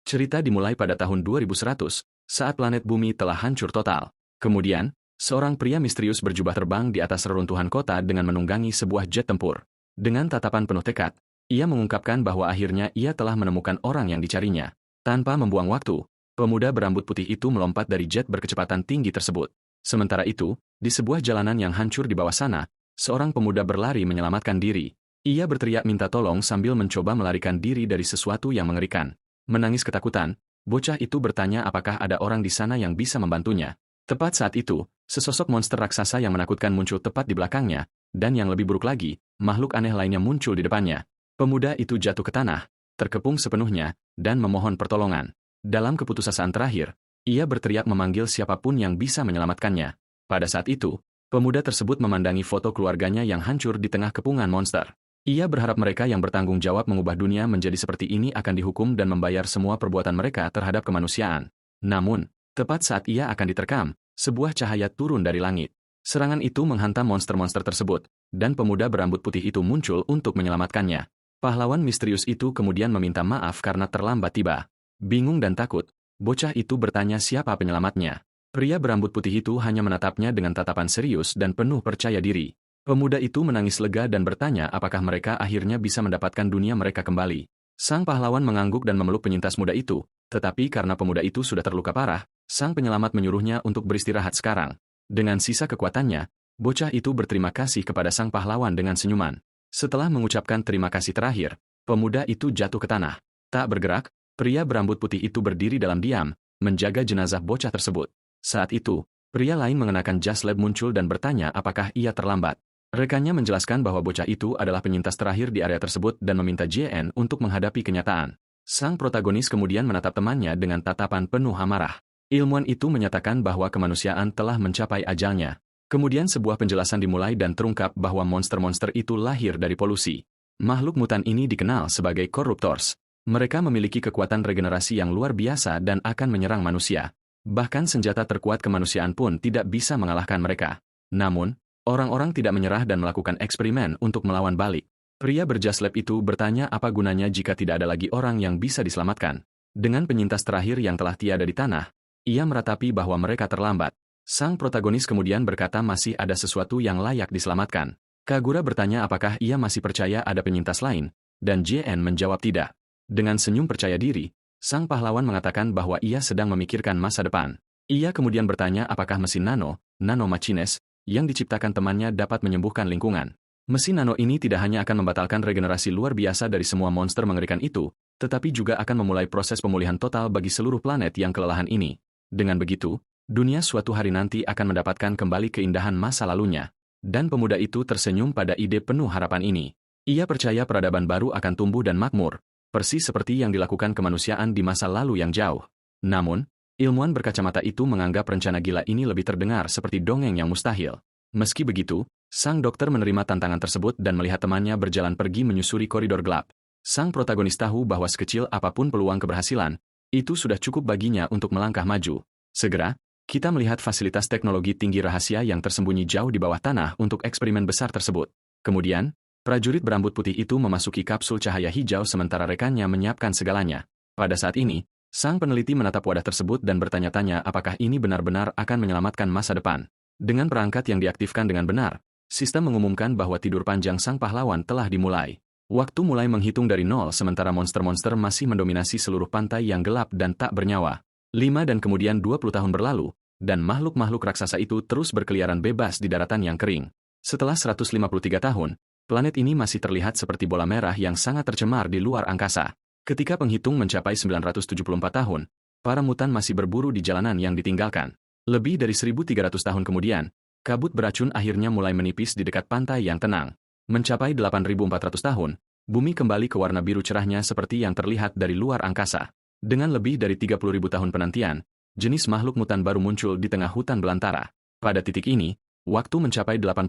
Cerita dimulai pada tahun 2100, saat planet bumi telah hancur total. Kemudian, seorang pria misterius berjubah terbang di atas reruntuhan kota dengan menunggangi sebuah jet tempur. Dengan tatapan penuh tekad, ia mengungkapkan bahwa akhirnya ia telah menemukan orang yang dicarinya. Tanpa membuang waktu, pemuda berambut putih itu melompat dari jet berkecepatan tinggi tersebut. Sementara itu, di sebuah jalanan yang hancur di bawah sana, seorang pemuda berlari menyelamatkan diri. Ia berteriak minta tolong sambil mencoba melarikan diri dari sesuatu yang mengerikan. Menangis ketakutan, bocah itu bertanya apakah ada orang di sana yang bisa membantunya. Tepat saat itu, sesosok monster raksasa yang menakutkan muncul tepat di belakangnya, dan yang lebih buruk lagi, makhluk aneh lainnya muncul di depannya. Pemuda itu jatuh ke tanah, terkepung sepenuhnya, dan memohon pertolongan. Dalam keputusasaan terakhir, ia berteriak memanggil siapapun yang bisa menyelamatkannya. Pada saat itu, pemuda tersebut memandangi foto keluarganya yang hancur di tengah kepungan monster. Ia berharap mereka yang bertanggung jawab mengubah dunia menjadi seperti ini akan dihukum dan membayar semua perbuatan mereka terhadap kemanusiaan. Namun, tepat saat ia akan diterkam, sebuah cahaya turun dari langit. Serangan itu menghantam monster-monster tersebut, dan pemuda berambut putih itu muncul untuk menyelamatkannya. Pahlawan misterius itu kemudian meminta maaf karena terlambat tiba. Bingung dan takut, bocah itu bertanya siapa penyelamatnya. Pria berambut putih itu hanya menatapnya dengan tatapan serius dan penuh percaya diri. Pemuda itu menangis lega dan bertanya apakah mereka akhirnya bisa mendapatkan dunia mereka kembali. Sang pahlawan mengangguk dan memeluk penyintas muda itu, tetapi karena pemuda itu sudah terluka parah, sang penyelamat menyuruhnya untuk beristirahat sekarang. Dengan sisa kekuatannya, bocah itu berterima kasih kepada sang pahlawan dengan senyuman. Setelah mengucapkan terima kasih terakhir, pemuda itu jatuh ke tanah. Tak bergerak, pria berambut putih itu berdiri dalam diam, menjaga jenazah bocah tersebut. Saat itu, pria lain mengenakan jas lab muncul dan bertanya apakah ia terlambat. Rekannya menjelaskan bahwa bocah itu adalah penyintas terakhir di area tersebut dan meminta JN untuk menghadapi kenyataan. Sang protagonis kemudian menatap temannya dengan tatapan penuh amarah. Ilmuwan itu menyatakan bahwa kemanusiaan telah mencapai ajalnya. Kemudian sebuah penjelasan dimulai dan terungkap bahwa monster-monster itu lahir dari polusi. Makhluk mutan ini dikenal sebagai Corruptors. Mereka memiliki kekuatan regenerasi yang luar biasa dan akan menyerang manusia. Bahkan senjata terkuat kemanusiaan pun tidak bisa mengalahkan mereka. Namun, orang-orang tidak menyerah dan melakukan eksperimen untuk melawan balik. Pria berjas lab itu bertanya apa gunanya jika tidak ada lagi orang yang bisa diselamatkan. Dengan penyintas terakhir yang telah tiada di tanah, ia meratapi bahwa mereka terlambat. Sang protagonis kemudian berkata masih ada sesuatu yang layak diselamatkan. Kagura bertanya apakah ia masih percaya ada penyintas lain, dan JN menjawab tidak. Dengan senyum percaya diri, sang pahlawan mengatakan bahwa ia sedang memikirkan masa depan. Ia kemudian bertanya apakah mesin nanomachines, yang diciptakan temannya dapat menyembuhkan lingkungan. Mesin nano ini tidak hanya akan membatalkan regenerasi luar biasa dari semua monster mengerikan itu, tetapi juga akan memulai proses pemulihan total bagi seluruh planet yang kelelahan ini. Dengan begitu, dunia suatu hari nanti akan mendapatkan kembali keindahan masa lalunya. Dan pemuda itu tersenyum pada ide penuh harapan ini. Ia percaya peradaban baru akan tumbuh dan makmur, persis seperti yang dilakukan kemanusiaan di masa lalu yang jauh. Namun, ilmuwan berkacamata itu menganggap rencana gila ini lebih terdengar seperti dongeng yang mustahil. Meski begitu, sang dokter menerima tantangan tersebut dan melihat temannya berjalan pergi menyusuri koridor gelap. Sang protagonis tahu bahwa sekecil apapun peluang keberhasilan, itu sudah cukup baginya untuk melangkah maju. Segera, kita melihat fasilitas teknologi tinggi rahasia yang tersembunyi jauh di bawah tanah untuk eksperimen besar tersebut. Kemudian, prajurit berambut putih itu memasuki kapsul cahaya hijau sementara rekannya menyiapkan segalanya. Pada saat ini, sang peneliti menatap wadah tersebut dan bertanya-tanya apakah ini benar-benar akan menyelamatkan masa depan. Dengan perangkat yang diaktifkan dengan benar, sistem mengumumkan bahwa tidur panjang sang pahlawan telah dimulai. Waktu mulai menghitung dari nol sementara monster-monster masih mendominasi seluruh pantai yang gelap dan tak bernyawa. 5 dan kemudian 20 tahun berlalu, dan makhluk-makhluk raksasa itu terus berkeliaran bebas di daratan yang kering. Setelah 153 tahun, planet ini masih terlihat seperti bola merah yang sangat tercemar di luar angkasa. Ketika penghitung mencapai 974 tahun, para mutan masih berburu di jalanan yang ditinggalkan. Lebih dari 1.300 tahun kemudian, kabut beracun akhirnya mulai menipis di dekat pantai yang tenang. Mencapai 8.400 tahun, bumi kembali ke warna biru cerahnya seperti yang terlihat dari luar angkasa. Dengan lebih dari 30.000 tahun penantian, jenis makhluk mutan baru muncul di tengah hutan belantara. Pada titik ini, waktu mencapai 84.000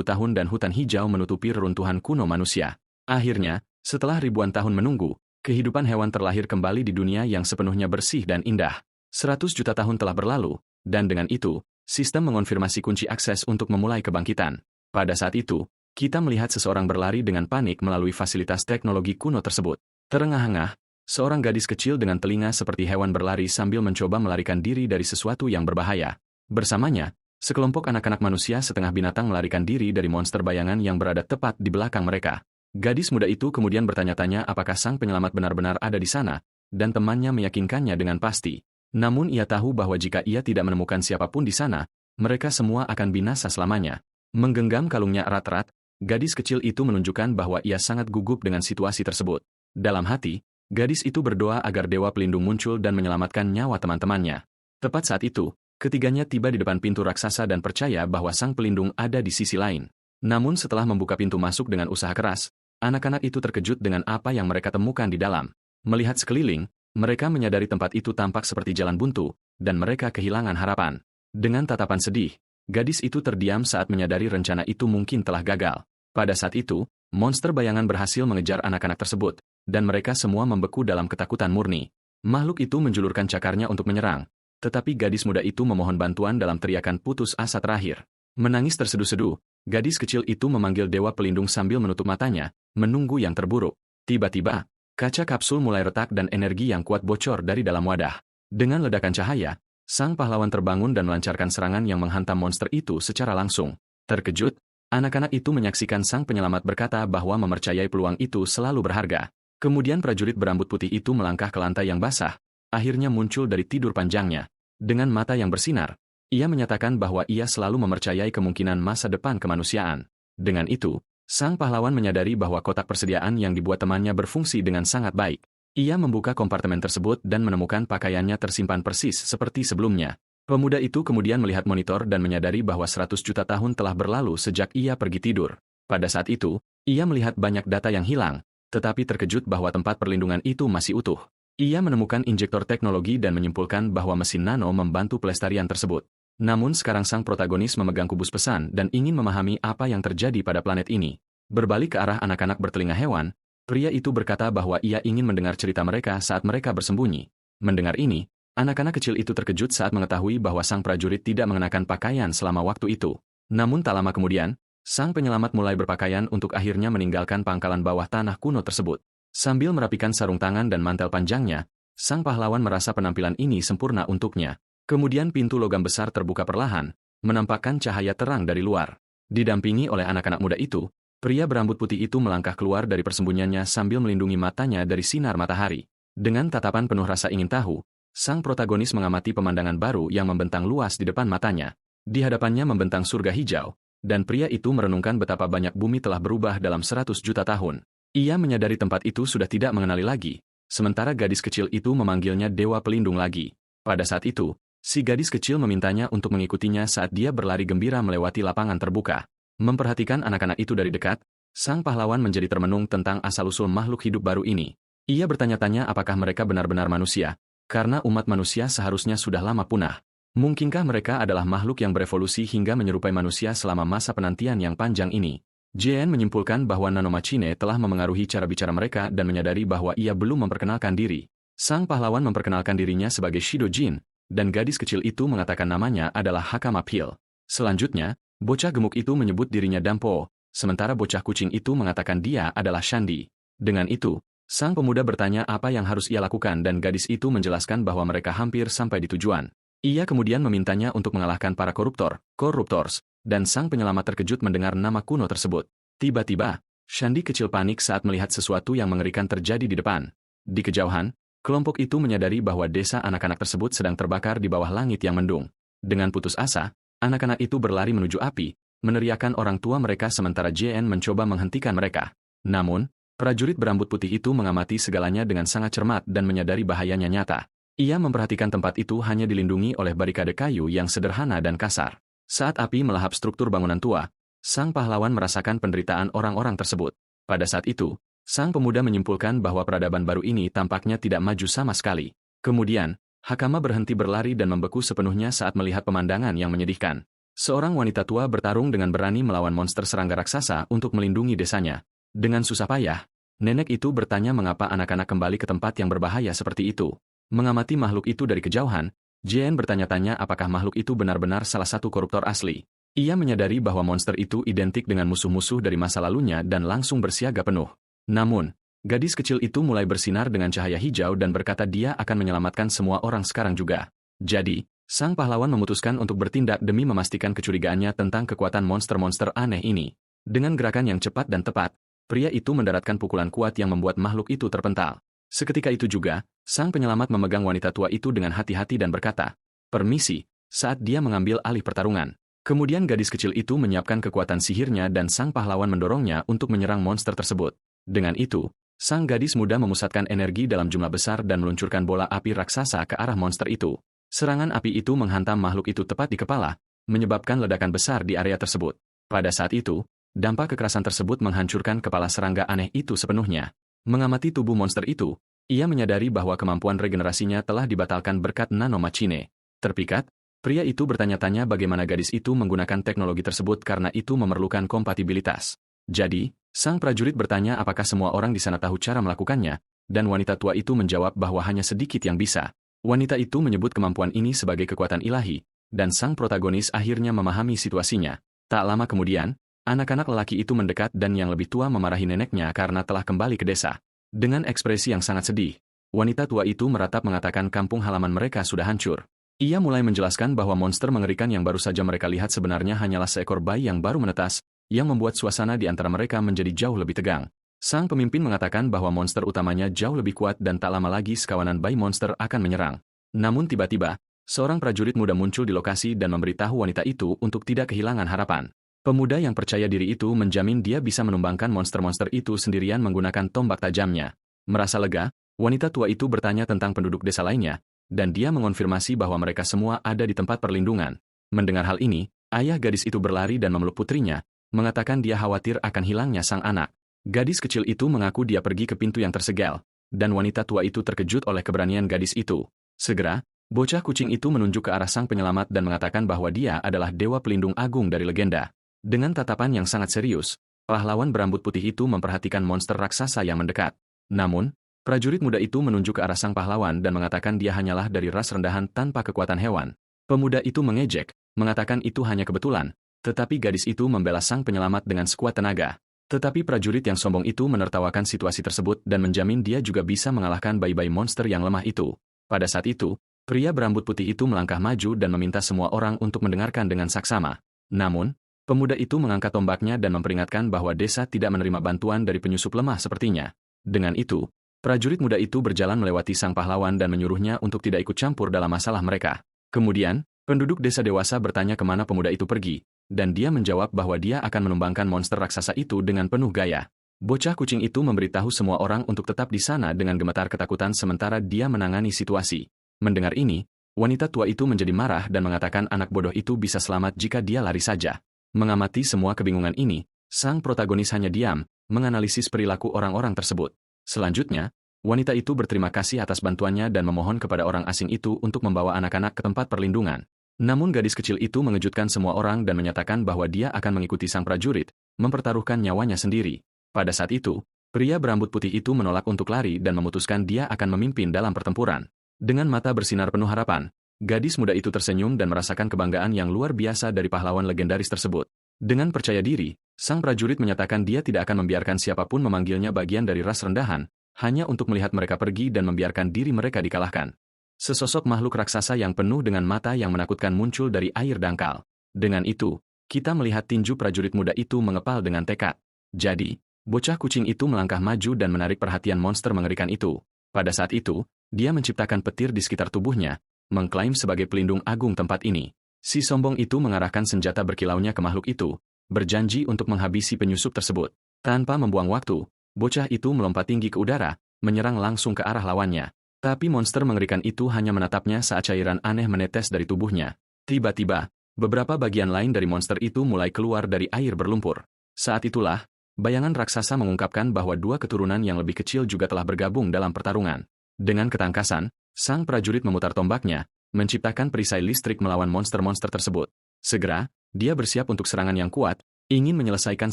tahun dan hutan hijau menutupi reruntuhan kuno manusia. Akhirnya, setelah ribuan tahun menunggu, kehidupan hewan terlahir kembali di dunia yang sepenuhnya bersih dan indah. 100 juta tahun telah berlalu, dan dengan itu, sistem mengonfirmasi kunci akses untuk memulai kebangkitan. Pada saat itu, kita melihat seseorang berlari dengan panik melalui fasilitas teknologi kuno tersebut. Terengah-engah, seorang gadis kecil dengan telinga seperti hewan berlari sambil mencoba melarikan diri dari sesuatu yang berbahaya. Bersamanya, sekelompok anak-anak manusia setengah binatang melarikan diri dari monster bayangan yang berada tepat di belakang mereka. Gadis muda itu kemudian bertanya-tanya apakah sang penyelamat benar-benar ada di sana, dan temannya meyakinkannya dengan pasti. Namun ia tahu bahwa jika ia tidak menemukan siapapun di sana, mereka semua akan binasa selamanya. Menggenggam kalungnya erat-erat, gadis kecil itu menunjukkan bahwa ia sangat gugup dengan situasi tersebut. Dalam hati, gadis itu berdoa agar dewa pelindung muncul dan menyelamatkan nyawa teman-temannya. Tepat saat itu, ketiganya tiba di depan pintu raksasa dan percaya bahwa sang pelindung ada di sisi lain. Namun setelah membuka pintu masuk dengan usaha keras, anak-anak itu terkejut dengan apa yang mereka temukan di dalam. Melihat sekeliling, mereka menyadari tempat itu tampak seperti jalan buntu, dan mereka kehilangan harapan. Dengan tatapan sedih, gadis itu terdiam saat menyadari rencana itu mungkin telah gagal. Pada saat itu, monster bayangan berhasil mengejar anak-anak tersebut, dan mereka semua membeku dalam ketakutan murni. Makhluk itu menjulurkan cakarnya untuk menyerang, tetapi gadis muda itu memohon bantuan dalam teriakan putus asa terakhir. Menangis terseduh-seduh, gadis kecil itu memanggil dewa pelindung sambil menutup matanya, menunggu yang terburuk. Tiba-tiba, kaca kapsul mulai retak dan energi yang kuat bocor dari dalam wadah. Dengan ledakan cahaya, sang pahlawan terbangun dan melancarkan serangan yang menghantam monster itu secara langsung. Terkejut, anak-anak itu menyaksikan sang penyelamat berkata bahwa mempercayai peluang itu selalu berharga. Kemudian prajurit berambut putih itu melangkah ke lantai yang basah, akhirnya muncul dari tidur panjangnya. Dengan mata yang bersinar, ia menyatakan bahwa ia selalu mempercayai kemungkinan masa depan kemanusiaan. Dengan itu, sang pahlawan menyadari bahwa kotak persediaan yang dibuat temannya berfungsi dengan sangat baik. Ia membuka kompartemen tersebut dan menemukan pakaiannya tersimpan persis seperti sebelumnya. Pemuda itu kemudian melihat monitor dan menyadari bahwa 100 juta tahun telah berlalu sejak ia pergi tidur. Pada saat itu, ia melihat banyak data yang hilang, tetapi terkejut bahwa tempat perlindungan itu masih utuh. Ia menemukan injektor teknologi dan menyimpulkan bahwa mesin nano membantu pelestarian tersebut. Namun sekarang sang protagonis memegang kubus pesan dan ingin memahami apa yang terjadi pada planet ini. Berbalik ke arah anak-anak bertelinga hewan, pria itu berkata bahwa ia ingin mendengar cerita mereka saat mereka bersembunyi. Mendengar ini, anak-anak kecil itu terkejut saat mengetahui bahwa sang prajurit tidak mengenakan pakaian selama waktu itu. Namun tak lama kemudian, sang penyelamat mulai berpakaian untuk akhirnya meninggalkan pangkalan bawah tanah kuno tersebut. Sambil merapikan sarung tangan dan mantel panjangnya, sang pahlawan merasa penampilan ini sempurna untuknya. Kemudian pintu logam besar terbuka perlahan, menampakkan cahaya terang dari luar. Didampingi oleh anak-anak muda itu, pria berambut putih itu melangkah keluar dari persembunyiannya sambil melindungi matanya dari sinar matahari. Dengan tatapan penuh rasa ingin tahu, sang protagonis mengamati pemandangan baru yang membentang luas di depan matanya. Di hadapannya membentang surga hijau, dan pria itu merenungkan betapa banyak bumi telah berubah dalam 100 juta tahun. Ia menyadari tempat itu sudah tidak mengenali lagi, sementara gadis kecil itu memanggilnya dewa pelindung lagi. Pada saat itu, si gadis kecil memintanya untuk mengikutinya saat dia berlari gembira melewati lapangan terbuka. Memperhatikan anak-anak itu dari dekat, sang pahlawan menjadi termenung tentang asal-usul makhluk hidup baru ini. Ia bertanya-tanya apakah mereka benar-benar manusia, karena umat manusia seharusnya sudah lama punah. Mungkinkah mereka adalah makhluk yang berevolusi hingga menyerupai manusia selama masa penantian yang panjang ini? JN menyimpulkan bahwa nanomachine telah memengaruhi cara bicara mereka dan menyadari bahwa ia belum memperkenalkan diri. Sang pahlawan memperkenalkan dirinya sebagai Shido Jin, dan gadis kecil itu mengatakan namanya adalah Hakama Pil. Selanjutnya, bocah gemuk itu menyebut dirinya Dampo, sementara bocah kucing itu mengatakan dia adalah Shandi. Dengan itu, sang pemuda bertanya apa yang harus ia lakukan dan gadis itu menjelaskan bahwa mereka hampir sampai di tujuan. Ia kemudian memintanya untuk mengalahkan para koruptors, dan sang penyelamat terkejut mendengar nama kuno tersebut. Tiba-tiba, Shandi kecil panik saat melihat sesuatu yang mengerikan terjadi di depan. Di kejauhan, kelompok itu menyadari bahwa desa anak-anak tersebut sedang terbakar di bawah langit yang mendung. Dengan putus asa, anak-anak itu berlari menuju api, meneriakkan orang tua mereka sementara JN mencoba menghentikan mereka. Namun, prajurit berambut putih itu mengamati segalanya dengan sangat cermat dan menyadari bahayanya nyata. Ia memperhatikan tempat itu hanya dilindungi oleh barikade kayu yang sederhana dan kasar. Saat api melahap struktur bangunan tua, sang pahlawan merasakan penderitaan orang-orang tersebut. Pada saat itu, sang pemuda menyimpulkan bahwa peradaban baru ini tampaknya tidak maju sama sekali. Kemudian, Hakama berhenti berlari dan membeku sepenuhnya saat melihat pemandangan yang menyedihkan. Seorang wanita tua bertarung dengan berani melawan monster serangga raksasa untuk melindungi desanya. Dengan susah payah, nenek itu bertanya mengapa anak-anak kembali ke tempat yang berbahaya seperti itu. Mengamati makhluk itu dari kejauhan, JN bertanya-tanya apakah makhluk itu benar-benar salah satu koruptor asli. Ia menyadari bahwa monster itu identik dengan musuh-musuh dari masa lalunya dan langsung bersiaga penuh. Namun, Gadis kecil itu mulai bersinar dengan cahaya hijau dan berkata dia akan menyelamatkan semua orang sekarang juga. Jadi, sang pahlawan memutuskan untuk bertindak demi memastikan kecurigaannya tentang kekuatan monster-monster aneh ini. Dengan gerakan yang cepat dan tepat, pria itu mendaratkan pukulan kuat yang membuat makhluk itu terpental. Seketika itu juga, sang penyelamat memegang wanita tua itu dengan hati-hati dan berkata, "Permisi," saat dia mengambil alih pertarungan. Kemudian gadis kecil itu menyiapkan kekuatan sihirnya dan sang pahlawan mendorongnya untuk menyerang monster tersebut. Dengan itu, sang gadis muda memusatkan energi dalam jumlah besar dan meluncurkan bola api raksasa ke arah monster itu. Serangan api itu menghantam makhluk itu tepat di kepala, menyebabkan ledakan besar di area tersebut. Pada saat itu, dampak kekerasan tersebut menghancurkan kepala serangga aneh itu sepenuhnya. Mengamati tubuh monster itu, ia menyadari bahwa kemampuan regenerasinya telah dibatalkan berkat nanomachine. Terpikat, pria itu bertanya-tanya bagaimana gadis itu menggunakan teknologi tersebut karena itu memerlukan kompatibilitas. Jadi, sang prajurit bertanya apakah semua orang di sana tahu cara melakukannya, dan wanita tua itu menjawab bahwa hanya sedikit yang bisa. Wanita itu menyebut kemampuan ini sebagai kekuatan ilahi, dan sang protagonis akhirnya memahami situasinya. Tak lama kemudian, anak-anak lelaki itu mendekat dan yang lebih tua memarahi neneknya karena telah kembali ke desa. Dengan ekspresi yang sangat sedih, wanita tua itu meratap mengatakan kampung halaman mereka sudah hancur. Ia mulai menjelaskan bahwa monster mengerikan yang baru saja mereka lihat sebenarnya hanyalah seekor bayi yang baru menetas, yang membuat suasana di antara mereka menjadi jauh lebih tegang. Sang pemimpin mengatakan bahwa monster utamanya jauh lebih kuat dan tak lama lagi sekawanan bayi monster akan menyerang. Namun tiba-tiba, seorang prajurit muda muncul di lokasi dan memberitahu wanita itu untuk tidak kehilangan harapan. Pemuda yang percaya diri itu menjamin dia bisa menumbangkan monster-monster itu sendirian menggunakan tombak tajamnya. Merasa lega, wanita tua itu bertanya tentang penduduk desa lainnya, dan dia mengonfirmasi bahwa mereka semua ada di tempat perlindungan. Mendengar hal ini, ayah gadis itu berlari dan memeluk putrinya, mengatakan dia khawatir akan hilangnya sang anak. Gadis kecil itu mengaku dia pergi ke pintu yang tersegel, dan wanita tua itu terkejut oleh keberanian gadis itu. Segera, bocah kucing itu menunjuk ke arah sang penyelamat dan mengatakan bahwa dia adalah dewa pelindung agung dari legenda. Dengan tatapan yang sangat serius, pahlawan berambut putih itu memperhatikan monster raksasa yang mendekat. Namun, prajurit muda itu menunjuk ke arah sang pahlawan dan mengatakan dia hanyalah dari ras rendahan tanpa kekuatan hewan. Pemuda itu mengejek, mengatakan itu hanya kebetulan, tetapi gadis itu membela sang penyelamat dengan sekuat tenaga. Tetapi prajurit yang sombong itu menertawakan situasi tersebut dan menjamin dia juga bisa mengalahkan bayi-bayi monster yang lemah itu. Pada saat itu, pria berambut putih itu melangkah maju dan meminta semua orang untuk mendengarkan dengan saksama. Namun, pemuda itu mengangkat tombaknya dan memperingatkan bahwa desa tidak menerima bantuan dari penyusup lemah sepertinya. Dengan itu, prajurit muda itu berjalan melewati sang pahlawan dan menyuruhnya untuk tidak ikut campur dalam masalah mereka. Kemudian, penduduk desa dewasa bertanya kemana pemuda itu pergi, dan dia menjawab bahwa dia akan menumbangkan monster raksasa itu dengan penuh gaya. Bocah kucing itu memberitahu semua orang untuk tetap di sana dengan gemetar ketakutan sementara dia menangani situasi. Mendengar ini, wanita tua itu menjadi marah dan mengatakan anak bodoh itu bisa selamat jika dia lari saja. Mengamati semua kebingungan ini, sang protagonis hanya diam, menganalisis perilaku orang-orang tersebut. Selanjutnya, wanita itu berterima kasih atas bantuannya dan memohon kepada orang asing itu untuk membawa anak-anak ke tempat perlindungan. Namun gadis kecil itu mengejutkan semua orang dan menyatakan bahwa dia akan mengikuti sang prajurit, mempertaruhkan nyawanya sendiri. Pada saat itu, pria berambut putih itu menolak untuk lari dan memutuskan dia akan memimpin dalam pertempuran. Dengan mata bersinar penuh harapan, gadis muda itu tersenyum dan merasakan kebanggaan yang luar biasa dari pahlawan legendaris tersebut. Dengan percaya diri, sang prajurit menyatakan dia tidak akan membiarkan siapapun memanggilnya bagian dari ras rendahan, hanya untuk melihat mereka pergi dan membiarkan diri mereka dikalahkan. Sesosok makhluk raksasa yang penuh dengan mata yang menakutkan muncul dari air dangkal. Dengan itu, kita melihat tinju prajurit muda itu mengepal dengan tekad. Jadi, bocah kucing itu melangkah maju dan menarik perhatian monster mengerikan itu. Pada saat itu, dia menciptakan petir di sekitar tubuhnya, mengklaim sebagai pelindung agung tempat ini. Si sombong itu mengarahkan senjata berkilaunya ke makhluk itu, berjanji untuk menghabisi penyusup tersebut. Tanpa membuang waktu, bocah itu melompat tinggi ke udara, menyerang langsung ke arah lawannya. Tapi monster mengerikan itu hanya menatapnya saat cairan aneh menetes dari tubuhnya. Tiba-tiba, beberapa bagian lain dari monster itu mulai keluar dari air berlumpur. Saat itulah, bayangan raksasa mengungkapkan bahwa dua keturunan yang lebih kecil juga telah bergabung dalam pertarungan. Dengan ketangkasan, sang prajurit memutar tombaknya, menciptakan perisai listrik melawan monster-monster tersebut. Segera, dia bersiap untuk serangan yang kuat, ingin menyelesaikan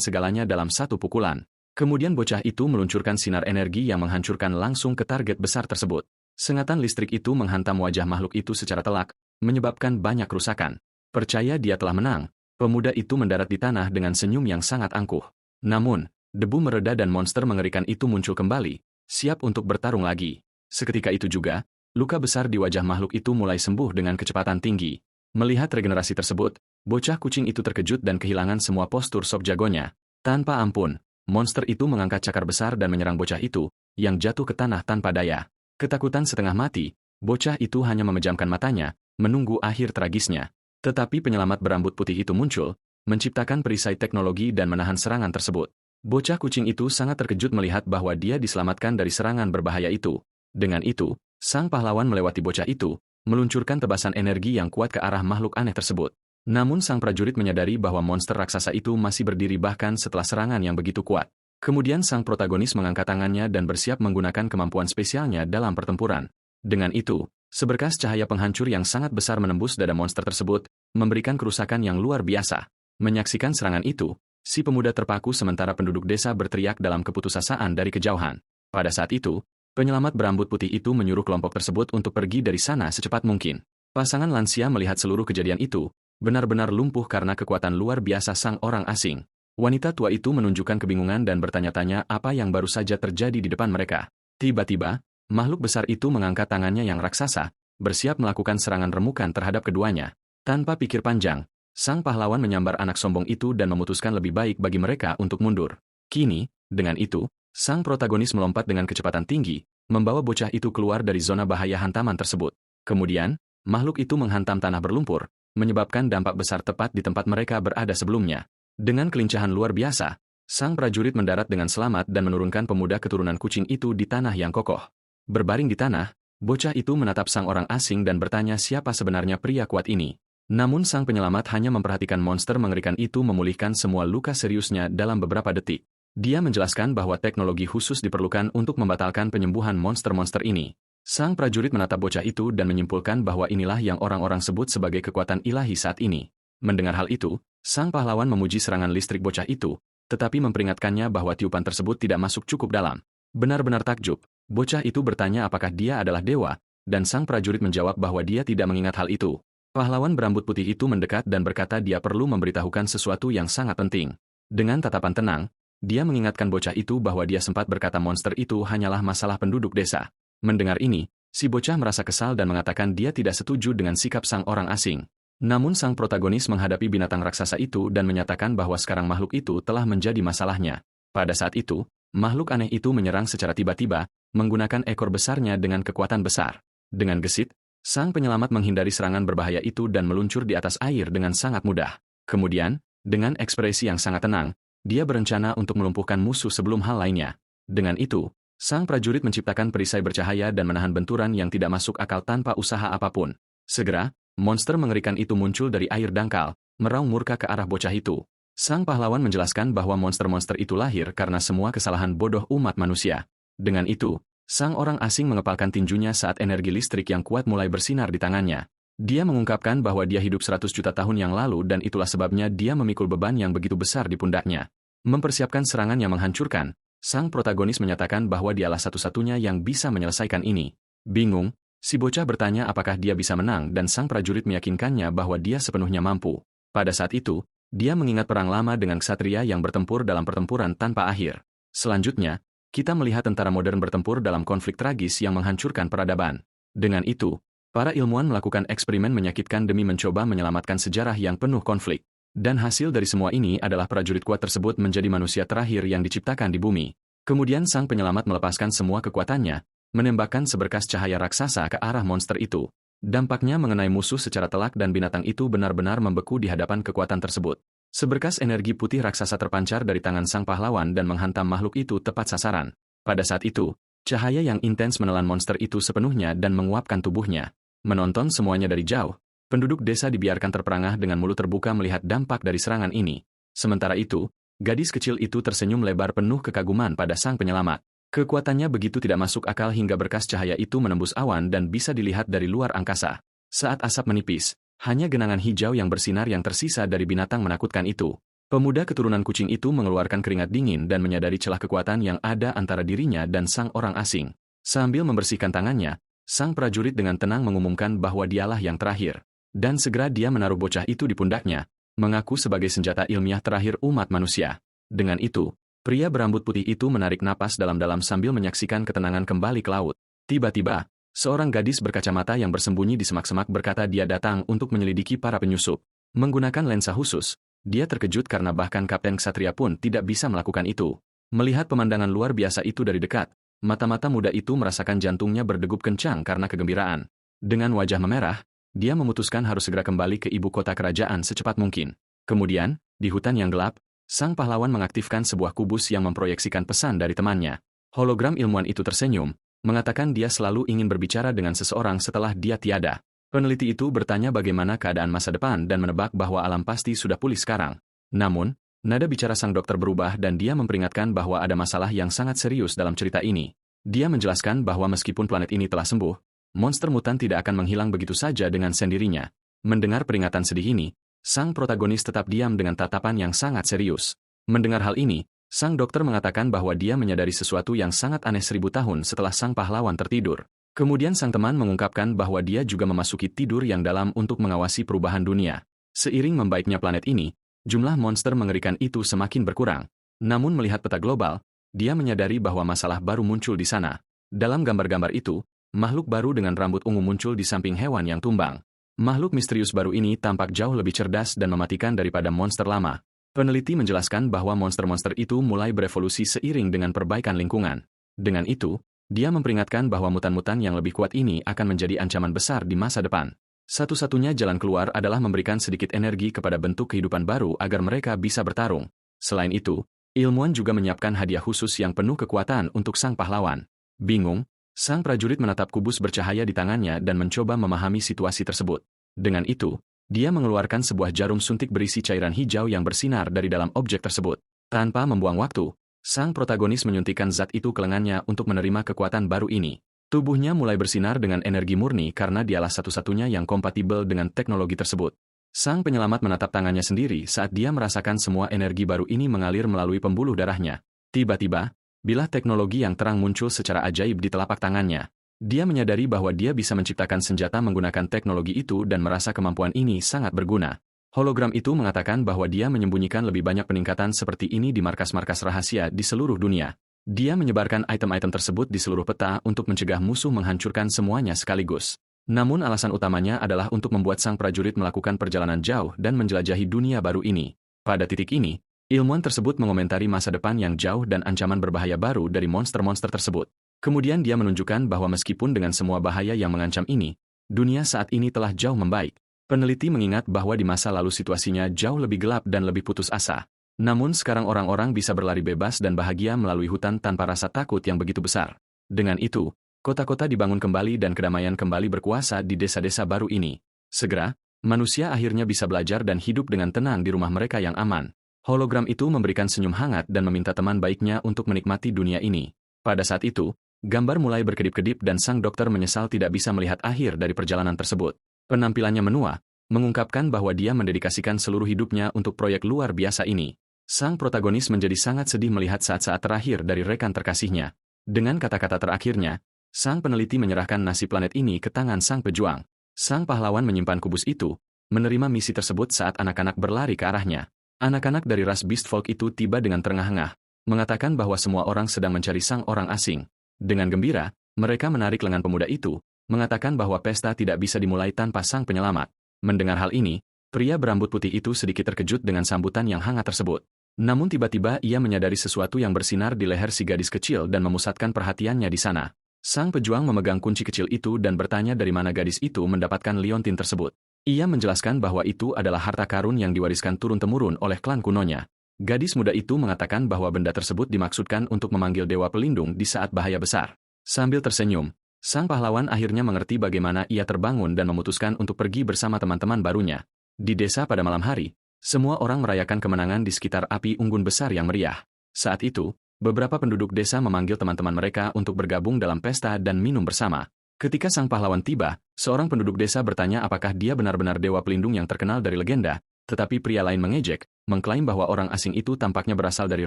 segalanya dalam satu pukulan. Kemudian bocah itu meluncurkan sinar energi yang menghancurkan langsung ke target besar tersebut. Sengatan listrik itu menghantam wajah makhluk itu secara telak, menyebabkan banyak kerusakan. Percaya dia telah menang, pemuda itu mendarat di tanah dengan senyum yang sangat angkuh. Namun, debu mereda dan monster mengerikan itu muncul kembali, siap untuk bertarung lagi. Seketika itu juga, luka besar di wajah makhluk itu mulai sembuh dengan kecepatan tinggi. Melihat regenerasi tersebut, bocah kucing itu terkejut dan kehilangan semua postur sok jagonya. Tanpa ampun, monster itu mengangkat cakar besar dan menyerang bocah itu, yang jatuh ke tanah tanpa daya. Ketakutan setengah mati, bocah itu hanya memejamkan matanya, menunggu akhir tragisnya. Tetapi penyelamat berambut putih itu muncul, menciptakan perisai teknologi dan menahan serangan tersebut. Bocah kucing itu sangat terkejut melihat bahwa dia diselamatkan dari serangan berbahaya itu. Dengan itu, sang pahlawan melewati bocah itu, meluncurkan tebasan energi yang kuat ke arah makhluk aneh tersebut. Namun sang prajurit menyadari bahwa monster raksasa itu masih berdiri bahkan setelah serangan yang begitu kuat. Kemudian sang protagonis mengangkat tangannya dan bersiap menggunakan kemampuan spesialnya dalam pertempuran. Dengan itu, seberkas cahaya penghancur yang sangat besar menembus dada monster tersebut, memberikan kerusakan yang luar biasa. Menyaksikan serangan itu, si pemuda terpaku sementara penduduk desa berteriak dalam keputusasaan dari kejauhan. Pada saat itu, penyelamat berambut putih itu menyuruh kelompok tersebut untuk pergi dari sana secepat mungkin. Pasangan lansia melihat seluruh kejadian itu, benar-benar lumpuh karena kekuatan luar biasa sang orang asing. Wanita tua itu menunjukkan kebingungan dan bertanya-tanya apa yang baru saja terjadi di depan mereka. Tiba-tiba, makhluk besar itu mengangkat tangannya yang raksasa, bersiap melakukan serangan remukan terhadap keduanya. Tanpa pikir panjang, sang pahlawan menyambar anak sombong itu dan memutuskan lebih baik bagi mereka untuk mundur. Kini, dengan itu, sang protagonis melompat dengan kecepatan tinggi, membawa bocah itu keluar dari zona bahaya hantaman tersebut. Kemudian, makhluk itu menghantam tanah berlumpur, menyebabkan dampak besar tepat di tempat mereka berada sebelumnya. Dengan kelincahan luar biasa, sang prajurit mendarat dengan selamat dan menurunkan pemuda keturunan kucing itu di tanah yang kokoh. Berbaring di tanah, bocah itu menatap sang orang asing dan bertanya siapa sebenarnya pria kuat ini. Namun sang penyelamat hanya memperhatikan monster mengerikan itu memulihkan semua luka seriusnya dalam beberapa detik. Dia menjelaskan bahwa teknologi khusus diperlukan untuk membatalkan penyembuhan monster-monster ini. Sang prajurit menatap bocah itu dan menyimpulkan bahwa inilah yang orang-orang sebut sebagai kekuatan ilahi saat ini. Mendengar hal itu, sang pahlawan memuji serangan listrik bocah itu, tetapi memperingatkannya bahwa tiupan tersebut tidak masuk cukup dalam. Benar-benar takjub, bocah itu bertanya apakah dia adalah dewa, dan sang prajurit menjawab bahwa dia tidak mengingat hal itu. Pahlawan berambut putih itu mendekat dan berkata dia perlu memberitahukan sesuatu yang sangat penting. Dengan tatapan tenang, dia mengingatkan bocah itu bahwa dia sempat berkata monster itu hanyalah masalah penduduk desa. Mendengar ini, si bocah merasa kesal dan mengatakan dia tidak setuju dengan sikap sang orang asing. Namun sang protagonis menghadapi binatang raksasa itu dan menyatakan bahwa sekarang makhluk itu telah menjadi masalahnya. Pada saat itu, makhluk aneh itu menyerang secara tiba-tiba, menggunakan ekor besarnya dengan kekuatan besar. Dengan gesit, sang penyelamat menghindari serangan berbahaya itu dan meluncur di atas air dengan sangat mudah. Kemudian, dengan ekspresi yang sangat tenang, dia berencana untuk melumpuhkan musuh sebelum hal lainnya. Dengan itu, sang prajurit menciptakan perisai bercahaya dan menahan benturan yang tidak masuk akal tanpa usaha apapun. Segera, monster mengerikan itu muncul dari air dangkal, meraung murka ke arah bocah itu. Sang pahlawan menjelaskan bahwa monster-monster itu lahir karena semua kesalahan bodoh umat manusia. Dengan itu, sang orang asing mengepalkan tinjunya saat energi listrik yang kuat mulai bersinar di tangannya. Dia mengungkapkan bahwa dia hidup 100 juta tahun yang lalu dan itulah sebabnya dia memikul beban yang begitu besar di pundaknya. Mempersiapkan serangan yang menghancurkan, sang protagonis menyatakan bahwa dialah satu-satunya yang bisa menyelesaikan ini. Bingung, si bocah bertanya apakah dia bisa menang dan sang prajurit meyakinkannya bahwa dia sepenuhnya mampu. Pada saat itu, dia mengingat perang lama dengan ksatria yang bertempur dalam pertempuran tanpa akhir. Selanjutnya, kita melihat tentara modern bertempur dalam konflik tragis yang menghancurkan peradaban. Dengan itu, para ilmuwan melakukan eksperimen menyakitkan demi mencoba menyelamatkan sejarah yang penuh konflik. Dan hasil dari semua ini adalah prajurit kuat tersebut menjadi manusia terakhir yang diciptakan di bumi. Kemudian sang penyelamat melepaskan semua kekuatannya, menembakkan seberkas cahaya raksasa ke arah monster itu. Dampaknya mengenai musuh secara telak dan binatang itu benar-benar membeku di hadapan kekuatan tersebut. Seberkas energi putih raksasa terpancar dari tangan sang pahlawan dan menghantam makhluk itu tepat sasaran. Pada saat itu, cahaya yang intens menelan monster itu sepenuhnya dan menguapkan tubuhnya. Menonton semuanya dari jauh, penduduk desa dibiarkan terperangah dengan mulut terbuka melihat dampak dari serangan ini. Sementara itu, gadis kecil itu tersenyum lebar penuh kekaguman pada sang penyelamat. Kekuatannya begitu tidak masuk akal hingga berkas cahaya itu menembus awan dan bisa dilihat dari luar angkasa. Saat asap menipis, hanya genangan hijau yang bersinar yang tersisa dari binatang menakutkan itu. Pemuda keturunan kucing itu mengeluarkan keringat dingin dan menyadari celah kekuatan yang ada antara dirinya dan sang orang asing. Sambil membersihkan tangannya, sang prajurit dengan tenang mengumumkan bahwa dialah yang terakhir. Dan segera dia menaruh bocah itu di pundaknya, mengaku sebagai senjata ilmiah terakhir umat manusia. Dengan itu, Pria berambut putih itu menarik napas dalam-dalam sambil menyaksikan ketenangan kembali ke laut. Tiba-tiba, seorang gadis berkacamata yang bersembunyi di semak-semak berkata dia datang untuk menyelidiki para penyusup. Menggunakan lensa khusus, dia terkejut karena bahkan Kapten Ksatria pun tidak bisa melakukan itu. Melihat pemandangan luar biasa itu dari dekat, mata-mata muda itu merasakan jantungnya berdegup kencang karena kegembiraan. Dengan wajah memerah, dia memutuskan harus segera kembali ke ibu kota kerajaan secepat mungkin. Kemudian, di hutan yang gelap, sang pahlawan mengaktifkan sebuah kubus yang memproyeksikan pesan dari temannya. Hologram ilmuwan itu tersenyum, mengatakan dia selalu ingin berbicara dengan seseorang setelah dia tiada. Peneliti itu bertanya bagaimana keadaan masa depan dan menebak bahwa alam pasti sudah pulih sekarang. Namun, nada bicara sang dokter berubah dan dia memperingatkan bahwa ada masalah yang sangat serius dalam cerita ini. Dia menjelaskan bahwa meskipun planet ini telah sembuh, monster mutan tidak akan menghilang begitu saja dengan sendirinya. Mendengar peringatan sedih ini, sang protagonis tetap diam dengan tatapan yang sangat serius. Mendengar hal ini, sang dokter mengatakan bahwa dia menyadari sesuatu yang sangat aneh 1000 tahun setelah sang pahlawan tertidur. Kemudian sang teman mengungkapkan bahwa dia juga memasuki tidur yang dalam untuk mengawasi perubahan dunia. Seiring membaiknya planet ini, jumlah monster mengerikan itu semakin berkurang. Namun melihat peta global, dia menyadari bahwa masalah baru muncul di sana. Dalam gambar-gambar itu, makhluk baru dengan rambut ungu muncul di samping hewan yang tumbang. Makhluk misterius baru ini tampak jauh lebih cerdas dan mematikan daripada monster lama. Peneliti menjelaskan bahwa monster-monster itu mulai berevolusi seiring dengan perbaikan lingkungan. Dengan itu, dia memperingatkan bahwa mutan-mutan yang lebih kuat ini akan menjadi ancaman besar di masa depan. Satu-satunya jalan keluar adalah memberikan sedikit energi kepada bentuk kehidupan baru agar mereka bisa bertarung. Selain itu, ilmuwan juga menyiapkan hadiah khusus yang penuh kekuatan untuk sang pahlawan. Bingung, sang prajurit menatap kubus bercahaya di tangannya dan mencoba memahami situasi tersebut. Dengan itu, dia mengeluarkan sebuah jarum suntik berisi cairan hijau yang bersinar dari dalam objek tersebut. Tanpa membuang waktu, sang protagonis menyuntikkan zat itu ke lengannya untuk menerima kekuatan baru ini. Tubuhnya mulai bersinar dengan energi murni karena dialah satu-satunya yang kompatibel dengan teknologi tersebut. Sang penyelamat menatap tangannya sendiri saat dia merasakan semua energi baru ini mengalir melalui pembuluh darahnya. Tiba-tiba, bilah teknologi yang terang muncul secara ajaib di telapak tangannya. Dia menyadari bahwa dia bisa menciptakan senjata menggunakan teknologi itu dan merasa kemampuan ini sangat berguna. Hologram itu mengatakan bahwa dia menyembunyikan lebih banyak peningkatan seperti ini di markas-markas rahasia di seluruh dunia. Dia menyebarkan item-item tersebut di seluruh peta untuk mencegah musuh menghancurkan semuanya sekaligus. Namun alasan utamanya adalah untuk membuat sang prajurit melakukan perjalanan jauh dan menjelajahi dunia baru ini. Pada titik ini, ilmuwan tersebut mengomentari masa depan yang jauh dan ancaman berbahaya baru dari monster-monster tersebut. Kemudian dia menunjukkan bahwa meskipun dengan semua bahaya yang mengancam ini, dunia saat ini telah jauh membaik. Peneliti mengingat bahwa di masa lalu situasinya jauh lebih gelap dan lebih putus asa. Namun sekarang orang-orang bisa berlari bebas dan bahagia melalui hutan tanpa rasa takut yang begitu besar. Dengan itu, kota-kota dibangun kembali dan kedamaian kembali berkuasa di desa-desa baru ini. Segera, manusia akhirnya bisa belajar dan hidup dengan tenang di rumah mereka yang aman. Hologram itu memberikan senyum hangat dan meminta teman baiknya untuk menikmati dunia ini. Pada saat itu, gambar mulai berkedip-kedip dan sang dokter menyesal tidak bisa melihat akhir dari perjalanan tersebut. Penampilannya menua, mengungkapkan bahwa dia mendedikasikan seluruh hidupnya untuk proyek luar biasa ini. Sang protagonis menjadi sangat sedih melihat saat-saat terakhir dari rekan terkasihnya. Dengan kata-kata terakhirnya, sang peneliti menyerahkan nasib planet ini ke tangan sang pejuang. Sang pahlawan menyimpan kubus itu, menerima misi tersebut saat anak-anak berlari ke arahnya. Anak-anak dari ras Beast Folk itu tiba dengan terengah-engah, mengatakan bahwa semua orang sedang mencari sang orang asing. Dengan gembira, mereka menarik lengan pemuda itu, mengatakan bahwa pesta tidak bisa dimulai tanpa sang penyelamat. Mendengar hal ini, pria berambut putih itu sedikit terkejut dengan sambutan yang hangat tersebut. Namun tiba-tiba ia menyadari sesuatu yang bersinar di leher si gadis kecil dan memusatkan perhatiannya di sana. Sang pejuang memegang kunci kecil itu dan bertanya dari mana gadis itu mendapatkan liontin tersebut. Ia menjelaskan bahwa itu adalah harta karun yang diwariskan turun-temurun oleh klan kunonya. Gadis muda itu mengatakan bahwa benda tersebut dimaksudkan untuk memanggil dewa pelindung di saat bahaya besar. Sambil tersenyum, sang pahlawan akhirnya mengerti bagaimana ia terbangun dan memutuskan untuk pergi bersama teman-teman barunya. Di desa pada malam hari, semua orang merayakan kemenangan di sekitar api unggun besar yang meriah. Saat itu, beberapa penduduk desa memanggil teman-teman mereka untuk bergabung dalam pesta dan minum bersama. Ketika sang pahlawan tiba, seorang penduduk desa bertanya apakah dia benar-benar dewa pelindung yang terkenal dari legenda, tetapi pria lain mengejek, mengklaim bahwa orang asing itu tampaknya berasal dari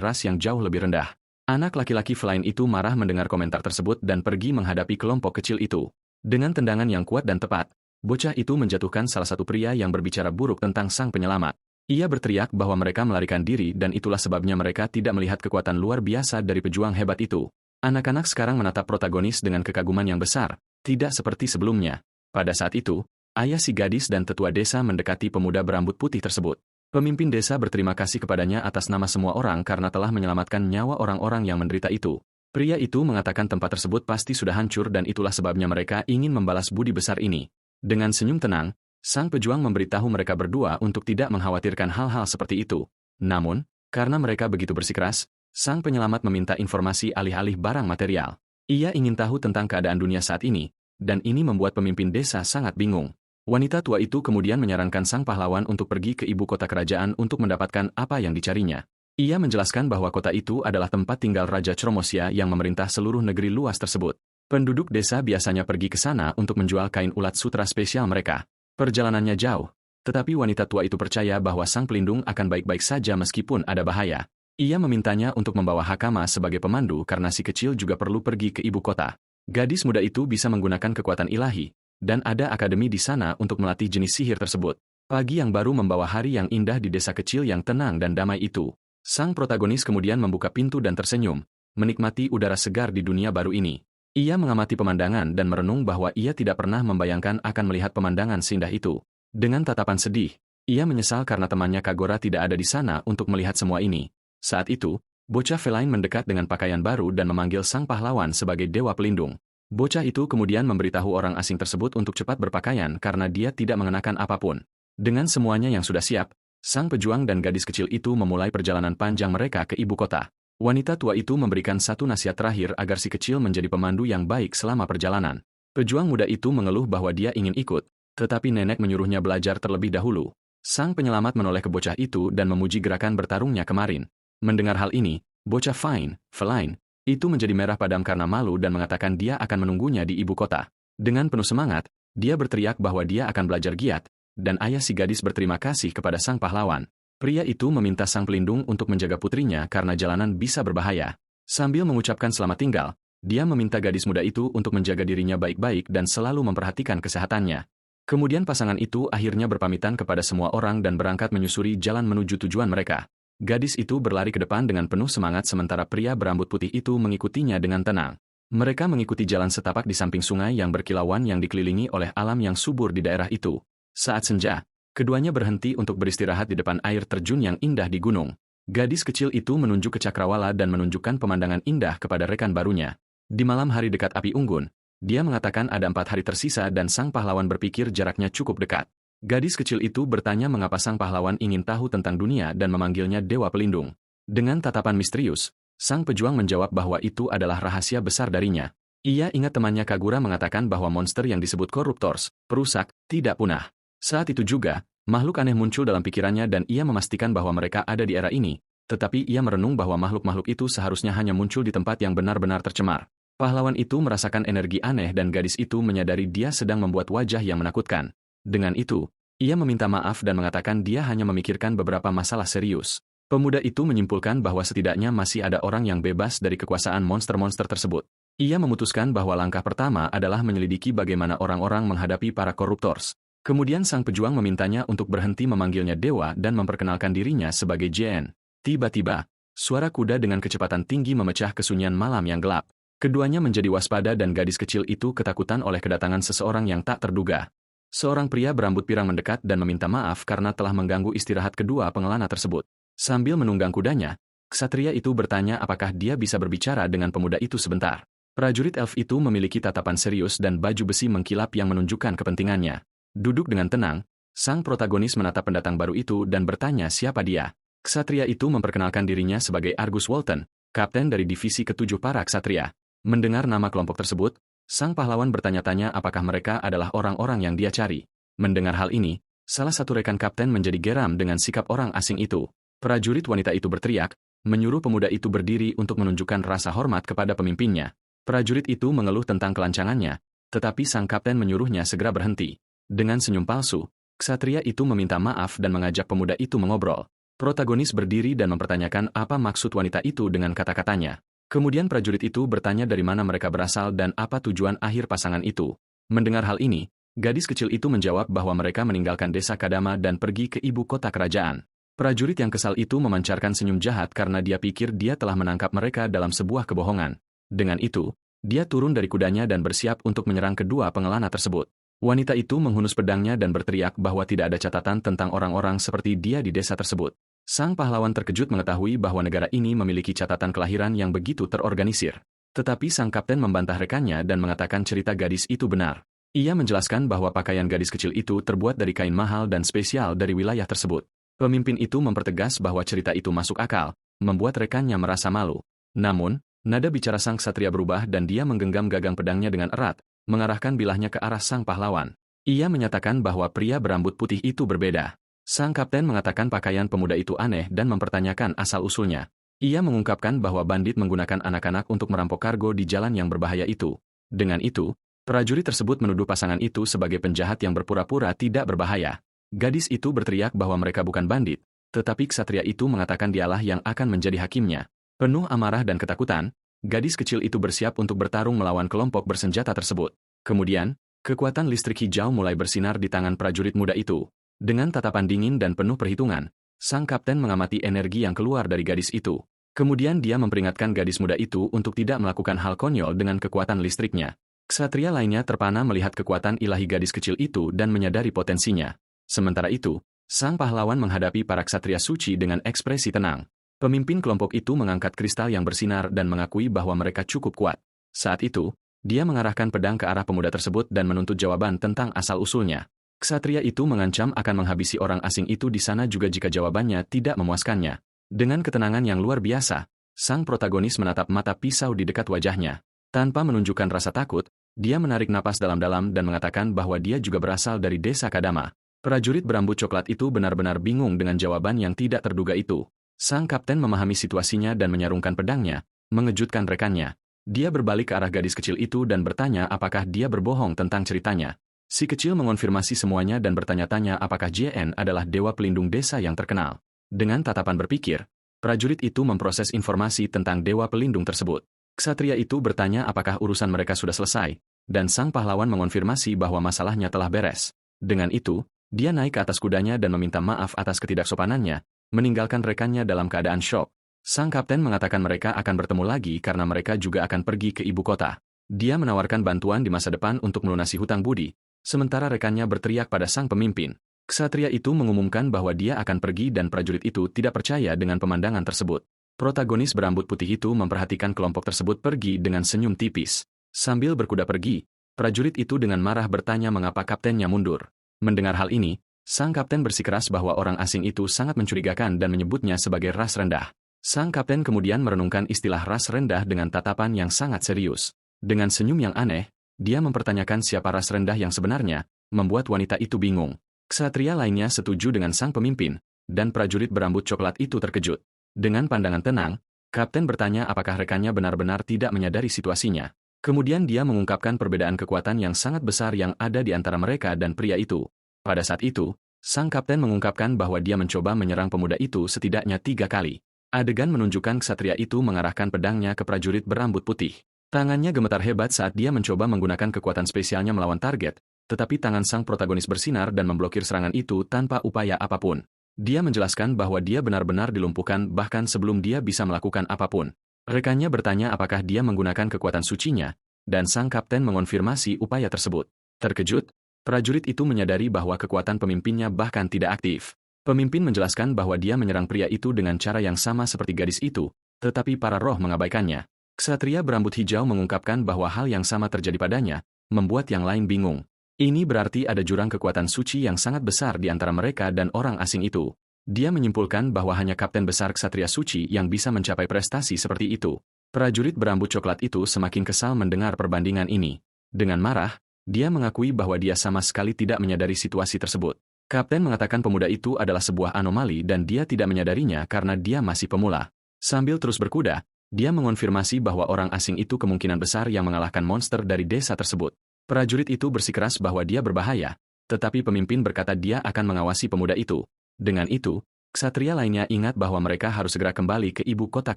ras yang jauh lebih rendah. Anak laki-laki Flain itu marah mendengar komentar tersebut dan pergi menghadapi kelompok kecil itu. Dengan tendangan yang kuat dan tepat, bocah itu menjatuhkan salah satu pria yang berbicara buruk tentang sang penyelamat. Ia berteriak bahwa mereka melarikan diri dan itulah sebabnya mereka tidak melihat kekuatan luar biasa dari pejuang hebat itu. Anak-anak sekarang menatap protagonis dengan kekaguman yang besar, tidak seperti sebelumnya. Pada saat itu, ayah si gadis dan tetua desa mendekati pemuda berambut putih tersebut. Pemimpin desa berterima kasih kepadanya atas nama semua orang karena telah menyelamatkan nyawa orang-orang yang menderita itu. Pria itu mengatakan tempat tersebut pasti sudah hancur dan itulah sebabnya mereka ingin membalas budi besar ini. Dengan senyum tenang, sang pejuang memberitahu mereka berdua untuk tidak mengkhawatirkan hal-hal seperti itu. Namun, karena mereka begitu bersikeras, sang penyelamat meminta informasi alih-alih barang material. Ia ingin tahu tentang keadaan dunia saat ini, dan ini membuat pemimpin desa sangat bingung. Wanita tua itu kemudian menyarankan sang pahlawan untuk pergi ke ibu kota kerajaan untuk mendapatkan apa yang dicarinya. Ia menjelaskan bahwa kota itu adalah tempat tinggal Raja Chromosia yang memerintah seluruh negeri luas tersebut. Penduduk desa biasanya pergi ke sana untuk menjual kain ulat sutra spesial mereka. Perjalanannya jauh, tetapi wanita tua itu percaya bahwa sang pelindung akan baik-baik saja meskipun ada bahaya. Ia memintanya untuk membawa Hakama sebagai pemandu karena si kecil juga perlu pergi ke ibu kota. Gadis muda itu bisa menggunakan kekuatan ilahi, dan ada akademi di sana untuk melatih jenis sihir tersebut. Pagi yang baru membawa hari yang indah di desa kecil yang tenang dan damai itu. Sang protagonis kemudian membuka pintu dan tersenyum, menikmati udara segar di dunia baru ini. Ia mengamati pemandangan dan merenung bahwa ia tidak pernah membayangkan akan melihat pemandangan seindah itu. Dengan tatapan sedih, ia menyesal karena temannya Kagora tidak ada di sana untuk melihat semua ini. Saat itu, bocah feline mendekat dengan pakaian baru dan memanggil sang pahlawan sebagai dewa pelindung. Bocah itu kemudian memberitahu orang asing tersebut untuk cepat berpakaian karena dia tidak mengenakan apapun. Dengan semuanya yang sudah siap, sang pejuang dan gadis kecil itu memulai perjalanan panjang mereka ke ibu kota. Wanita tua itu memberikan satu nasihat terakhir agar si kecil menjadi pemandu yang baik selama perjalanan. Pejuang muda itu mengeluh bahwa dia ingin ikut, tetapi nenek menyuruhnya belajar terlebih dahulu. Sang penyelamat menoleh ke bocah itu dan memuji gerakan bertarungnya kemarin. Mendengar hal ini, bocah feline, itu menjadi merah padam karena malu dan mengatakan dia akan menunggunya di ibu kota. Dengan penuh semangat, dia berteriak bahwa dia akan belajar giat, dan ayah si gadis berterima kasih kepada sang pahlawan. Pria itu meminta sang pelindung untuk menjaga putrinya karena jalanan bisa berbahaya. Sambil mengucapkan selamat tinggal, dia meminta gadis muda itu untuk menjaga dirinya baik-baik dan selalu memperhatikan kesehatannya. Kemudian pasangan itu akhirnya berpamitan kepada semua orang dan berangkat menyusuri jalan menuju tujuan mereka. Gadis itu berlari ke depan dengan penuh semangat sementara pria berambut putih itu mengikutinya dengan tenang. Mereka mengikuti jalan setapak di samping sungai yang berkilauan yang dikelilingi oleh alam yang subur di daerah itu. Saat senja, keduanya berhenti untuk beristirahat di depan air terjun yang indah di gunung. Gadis kecil itu menunjuk ke cakrawala dan menunjukkan pemandangan indah kepada rekan barunya. Di malam hari dekat api unggun, dia mengatakan ada 4 hari tersisa dan sang pahlawan berpikir jaraknya cukup dekat. Gadis kecil itu bertanya mengapa sang pahlawan ingin tahu tentang dunia dan memanggilnya dewa pelindung. Dengan tatapan misterius, sang pejuang menjawab bahwa itu adalah rahasia besar darinya. Ia ingat temannya Kagura mengatakan bahwa monster yang disebut Corruptors, perusak, tidak punah. Saat itu juga, makhluk aneh muncul dalam pikirannya dan ia memastikan bahwa mereka ada di era ini, tetapi ia merenung bahwa makhluk-makhluk itu seharusnya hanya muncul di tempat yang benar-benar tercemar. Pahlawan itu merasakan energi aneh dan gadis itu menyadari dia sedang membuat wajah yang menakutkan. Dengan itu, ia meminta maaf dan mengatakan dia hanya memikirkan beberapa masalah serius. Pemuda itu menyimpulkan bahwa setidaknya masih ada orang yang bebas dari kekuasaan monster-monster tersebut. Ia memutuskan bahwa langkah pertama adalah menyelidiki bagaimana orang-orang menghadapi para Corruptors. Kemudian sang pejuang memintanya untuk berhenti memanggilnya dewa dan memperkenalkan dirinya sebagai JN. Tiba-tiba, suara kuda dengan kecepatan tinggi memecah kesunyian malam yang gelap. Keduanya menjadi waspada dan gadis kecil itu ketakutan oleh kedatangan seseorang yang tak terduga. Seorang pria berambut pirang mendekat dan meminta maaf karena telah mengganggu istirahat kedua pengelana tersebut. Sambil menunggang kudanya, ksatria itu bertanya apakah dia bisa berbicara dengan pemuda itu sebentar. Prajurit elf itu memiliki tatapan serius dan baju besi mengkilap yang menunjukkan kepentingannya. Duduk dengan tenang, sang protagonis menatap pendatang baru itu dan bertanya siapa dia. Ksatria itu memperkenalkan dirinya sebagai Argus Walton, kapten dari divisi ke-7 para ksatria. Mendengar nama kelompok tersebut, sang pahlawan bertanya-tanya apakah mereka adalah orang-orang yang dia cari. Mendengar hal ini, salah satu rekan kapten menjadi geram dengan sikap orang asing itu. Prajurit wanita itu berteriak, menyuruh pemuda itu berdiri untuk menunjukkan rasa hormat kepada pemimpinnya. Prajurit itu mengeluh tentang kelancangannya, tetapi sang kapten menyuruhnya segera berhenti. Dengan senyum palsu, ksatria itu meminta maaf dan mengajak pemuda itu mengobrol. Protagonis berdiri dan mempertanyakan apa maksud wanita itu dengan kata-katanya. Kemudian prajurit itu bertanya dari mana mereka berasal dan apa tujuan akhir pasangan itu. Mendengar hal ini, gadis kecil itu menjawab bahwa mereka meninggalkan desa Kadama dan pergi ke ibu kota kerajaan. Prajurit yang kesal itu memancarkan senyum jahat karena dia pikir dia telah menangkap mereka dalam sebuah kebohongan. Dengan itu, dia turun dari kudanya dan bersiap untuk menyerang kedua pengelana tersebut. Wanita itu menghunus pedangnya dan berteriak bahwa tidak ada catatan tentang orang-orang seperti dia di desa tersebut. Sang pahlawan terkejut mengetahui bahwa negara ini memiliki catatan kelahiran yang begitu terorganisir. Tetapi sang kapten membantah rekannya dan mengatakan cerita gadis itu benar. Ia menjelaskan bahwa pakaian gadis kecil itu terbuat dari kain mahal dan spesial dari wilayah tersebut. Pemimpin itu mempertegas bahwa cerita itu masuk akal, membuat rekannya merasa malu. Namun, nada bicara sang ksatria berubah dan dia menggenggam gagang pedangnya dengan erat, mengarahkan bilahnya ke arah sang pahlawan. Ia menyatakan bahwa pria berambut putih itu berbeda. Sang kapten mengatakan pakaian pemuda itu aneh dan mempertanyakan asal-usulnya. Ia mengungkapkan bahwa bandit menggunakan anak-anak untuk merampok kargo di jalan yang berbahaya itu. Dengan itu, prajurit tersebut menuduh pasangan itu sebagai penjahat yang berpura-pura tidak berbahaya. Gadis itu berteriak bahwa mereka bukan bandit, tetapi ksatria itu mengatakan dialah yang akan menjadi hakimnya. Penuh amarah dan ketakutan, gadis kecil itu bersiap untuk bertarung melawan kelompok bersenjata tersebut. Kemudian, kekuatan listrik hijau mulai bersinar di tangan prajurit muda itu. Dengan tatapan dingin dan penuh perhitungan, sang kapten mengamati energi yang keluar dari gadis itu. Kemudian dia memperingatkan gadis muda itu untuk tidak melakukan hal konyol dengan kekuatan listriknya. Ksatria lainnya terpana melihat kekuatan ilahi gadis kecil itu dan menyadari potensinya. Sementara itu, sang pahlawan menghadapi para ksatria suci dengan ekspresi tenang. Pemimpin kelompok itu mengangkat kristal yang bersinar dan mengakui bahwa mereka cukup kuat. Saat itu, dia mengarahkan pedang ke arah pemuda tersebut dan menuntut jawaban tentang asal-usulnya. Ksatria itu mengancam akan menghabisi orang asing itu di sana juga jika jawabannya tidak memuaskannya. Dengan ketenangan yang luar biasa, sang protagonis menatap mata pisau di dekat wajahnya. Tanpa menunjukkan rasa takut, dia menarik napas dalam-dalam dan mengatakan bahwa dia juga berasal dari desa Kadama. Prajurit berambut coklat itu benar-benar bingung dengan jawaban yang tidak terduga itu. Sang kapten memahami situasinya dan menyarungkan pedangnya, mengejutkan rekannya. Dia berbalik ke arah gadis kecil itu dan bertanya apakah dia berbohong tentang ceritanya. Si kecil mengonfirmasi semuanya dan bertanya-tanya apakah JN adalah dewa pelindung desa yang terkenal. Dengan tatapan berpikir, prajurit itu memproses informasi tentang dewa pelindung tersebut. Ksatria itu bertanya apakah urusan mereka sudah selesai, dan sang pahlawan mengonfirmasi bahwa masalahnya telah beres. Dengan itu, dia naik ke atas kudanya dan meminta maaf atas ketidaksopanannya, meninggalkan rekannya dalam keadaan syok. Sang kapten mengatakan mereka akan bertemu lagi karena mereka juga akan pergi ke ibu kota. Dia menawarkan bantuan di masa depan untuk melunasi hutang budi, sementara rekannya berteriak pada sang pemimpin. Ksatria itu mengumumkan bahwa dia akan pergi dan prajurit itu tidak percaya dengan pemandangan tersebut. Protagonis berambut putih itu memperhatikan kelompok tersebut pergi dengan senyum tipis. Sambil berkuda pergi, prajurit itu dengan marah bertanya mengapa kaptennya mundur. Mendengar hal ini, sang kapten bersikeras bahwa orang asing itu sangat mencurigakan dan menyebutnya sebagai ras rendah. Sang kapten kemudian merenungkan istilah ras rendah dengan tatapan yang sangat serius. Dengan senyum yang aneh, dia mempertanyakan siapa ras rendah yang sebenarnya, membuat wanita itu bingung. Ksatria lainnya setuju dengan sang pemimpin, dan prajurit berambut coklat itu terkejut. Dengan pandangan tenang, kapten bertanya apakah rekannya benar-benar tidak menyadari situasinya. Kemudian dia mengungkapkan perbedaan kekuatan yang sangat besar yang ada di antara mereka dan pria itu. Pada saat itu, sang kapten mengungkapkan bahwa dia mencoba menyerang pemuda itu setidaknya 3 kali. Adegan menunjukkan ksatria itu mengarahkan pedangnya ke prajurit berambut putih. Tangannya gemetar hebat saat dia mencoba menggunakan kekuatan spesialnya melawan target, tetapi tangan sang protagonis bersinar dan memblokir serangan itu tanpa upaya apapun. Dia menjelaskan bahwa dia benar-benar dilumpuhkan bahkan sebelum dia bisa melakukan apapun. Rekannya bertanya apakah dia menggunakan kekuatan sucinya, dan sang kapten mengonfirmasi upaya tersebut. Terkejut, prajurit itu menyadari bahwa kekuatan pemimpinnya bahkan tidak aktif. Pemimpin menjelaskan bahwa dia menyerang pria itu dengan cara yang sama seperti gadis itu, tetapi para roh mengabaikannya. Ksatria berambut hijau mengungkapkan bahwa hal yang sama terjadi padanya, membuat yang lain bingung. Ini berarti ada jurang kekuatan suci yang sangat besar di antara mereka dan orang asing itu. Dia menyimpulkan bahwa hanya kapten besar ksatria suci yang bisa mencapai prestasi seperti itu. Prajurit berambut coklat itu semakin kesal mendengar perbandingan ini. Dengan marah, dia mengakui bahwa dia sama sekali tidak menyadari situasi tersebut. Kapten mengatakan pemuda itu adalah sebuah anomali dan dia tidak menyadarinya karena dia masih pemula. Sambil terus berkuda, dia mengonfirmasi bahwa orang asing itu kemungkinan besar yang mengalahkan monster dari desa tersebut. Prajurit itu bersikeras bahwa dia berbahaya, tetapi pemimpin berkata dia akan mengawasi pemuda itu. Dengan itu, ksatria lainnya ingat bahwa mereka harus segera kembali ke ibu kota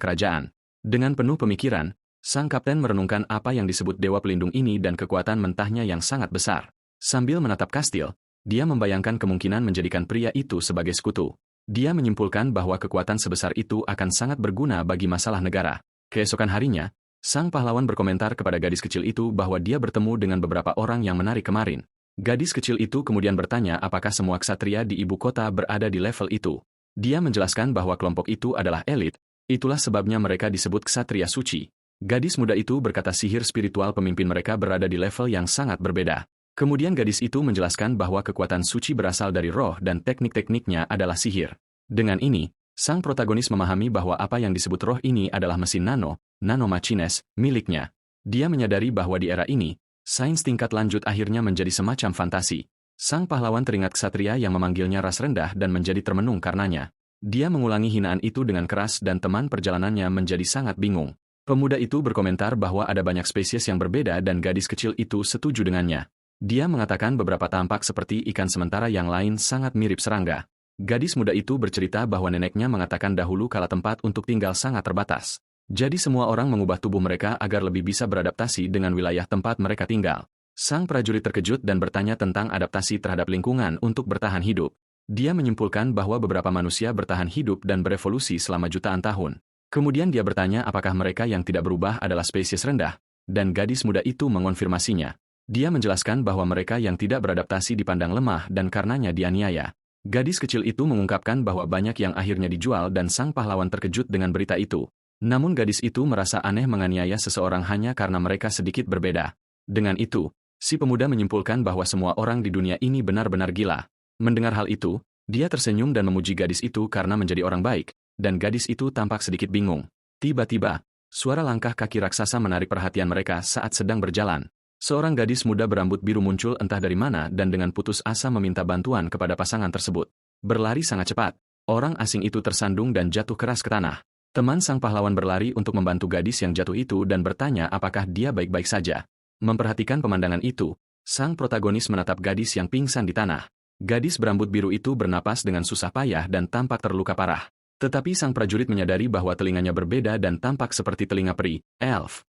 kerajaan. Dengan penuh pemikiran, sang kapten merenungkan apa yang disebut dewa pelindung ini dan kekuatan mentahnya yang sangat besar. Sambil menatap kastil, dia membayangkan kemungkinan menjadikan pria itu sebagai sekutu. Dia menyimpulkan bahwa kekuatan sebesar itu akan sangat berguna bagi masalah negara. Keesokan harinya, sang pahlawan berkomentar kepada gadis kecil itu bahwa dia bertemu dengan beberapa orang yang menarik kemarin. Gadis kecil itu kemudian bertanya apakah semua ksatria di ibu kota berada di level itu. Dia menjelaskan bahwa kelompok itu adalah elit, itulah sebabnya mereka disebut ksatria suci. Gadis muda itu berkata sihir spiritual pemimpin mereka berada di level yang sangat berbeda. Kemudian gadis itu menjelaskan bahwa kekuatan suci berasal dari roh dan teknik-tekniknya adalah sihir. Dengan ini, sang protagonis memahami bahwa apa yang disebut roh ini adalah mesin nanomachines, miliknya. Dia menyadari bahwa di era ini, sains tingkat lanjut akhirnya menjadi semacam fantasi. Sang pahlawan teringat ksatria yang memanggilnya ras rendah dan menjadi termenung karenanya. Dia mengulangi hinaan itu dengan keras dan teman perjalanannya menjadi sangat bingung. Pemuda itu berkomentar bahwa ada banyak spesies yang berbeda dan gadis kecil itu setuju dengannya. Dia mengatakan beberapa tampak seperti ikan sementara yang lain sangat mirip serangga. Gadis muda itu bercerita bahwa neneknya mengatakan dahulu kala tempat untuk tinggal sangat terbatas. Jadi semua orang mengubah tubuh mereka agar lebih bisa beradaptasi dengan wilayah tempat mereka tinggal. Sang prajurit terkejut dan bertanya tentang adaptasi terhadap lingkungan untuk bertahan hidup. Dia menyimpulkan bahwa beberapa manusia bertahan hidup dan berevolusi selama jutaan tahun. Kemudian dia bertanya apakah mereka yang tidak berubah adalah spesies rendah, dan gadis muda itu mengonfirmasinya. Dia menjelaskan bahwa mereka yang tidak beradaptasi dipandang lemah dan karenanya dianiaya. Gadis kecil itu mengungkapkan bahwa banyak yang akhirnya dijual dan sang pahlawan terkejut dengan berita itu. Namun gadis itu merasa aneh menganiaya seseorang hanya karena mereka sedikit berbeda. Dengan itu, si pemuda menyimpulkan bahwa semua orang di dunia ini benar-benar gila. Mendengar hal itu, dia tersenyum dan memuji gadis itu karena menjadi orang baik, dan gadis itu tampak sedikit bingung. Tiba-tiba, suara langkah kaki raksasa menarik perhatian mereka saat sedang berjalan. Seorang gadis muda berambut biru muncul entah dari mana dan dengan putus asa meminta bantuan kepada pasangan tersebut. Berlari sangat cepat, orang asing itu tersandung dan jatuh keras ke tanah. Teman sang pahlawan berlari untuk membantu gadis yang jatuh itu dan bertanya apakah dia baik-baik saja. Memperhatikan pemandangan itu, sang protagonis menatap gadis yang pingsan di tanah. Gadis berambut biru itu bernapas dengan susah payah dan tampak terluka parah. Tetapi sang prajurit menyadari bahwa telinganya berbeda dan tampak seperti telinga peri, elf.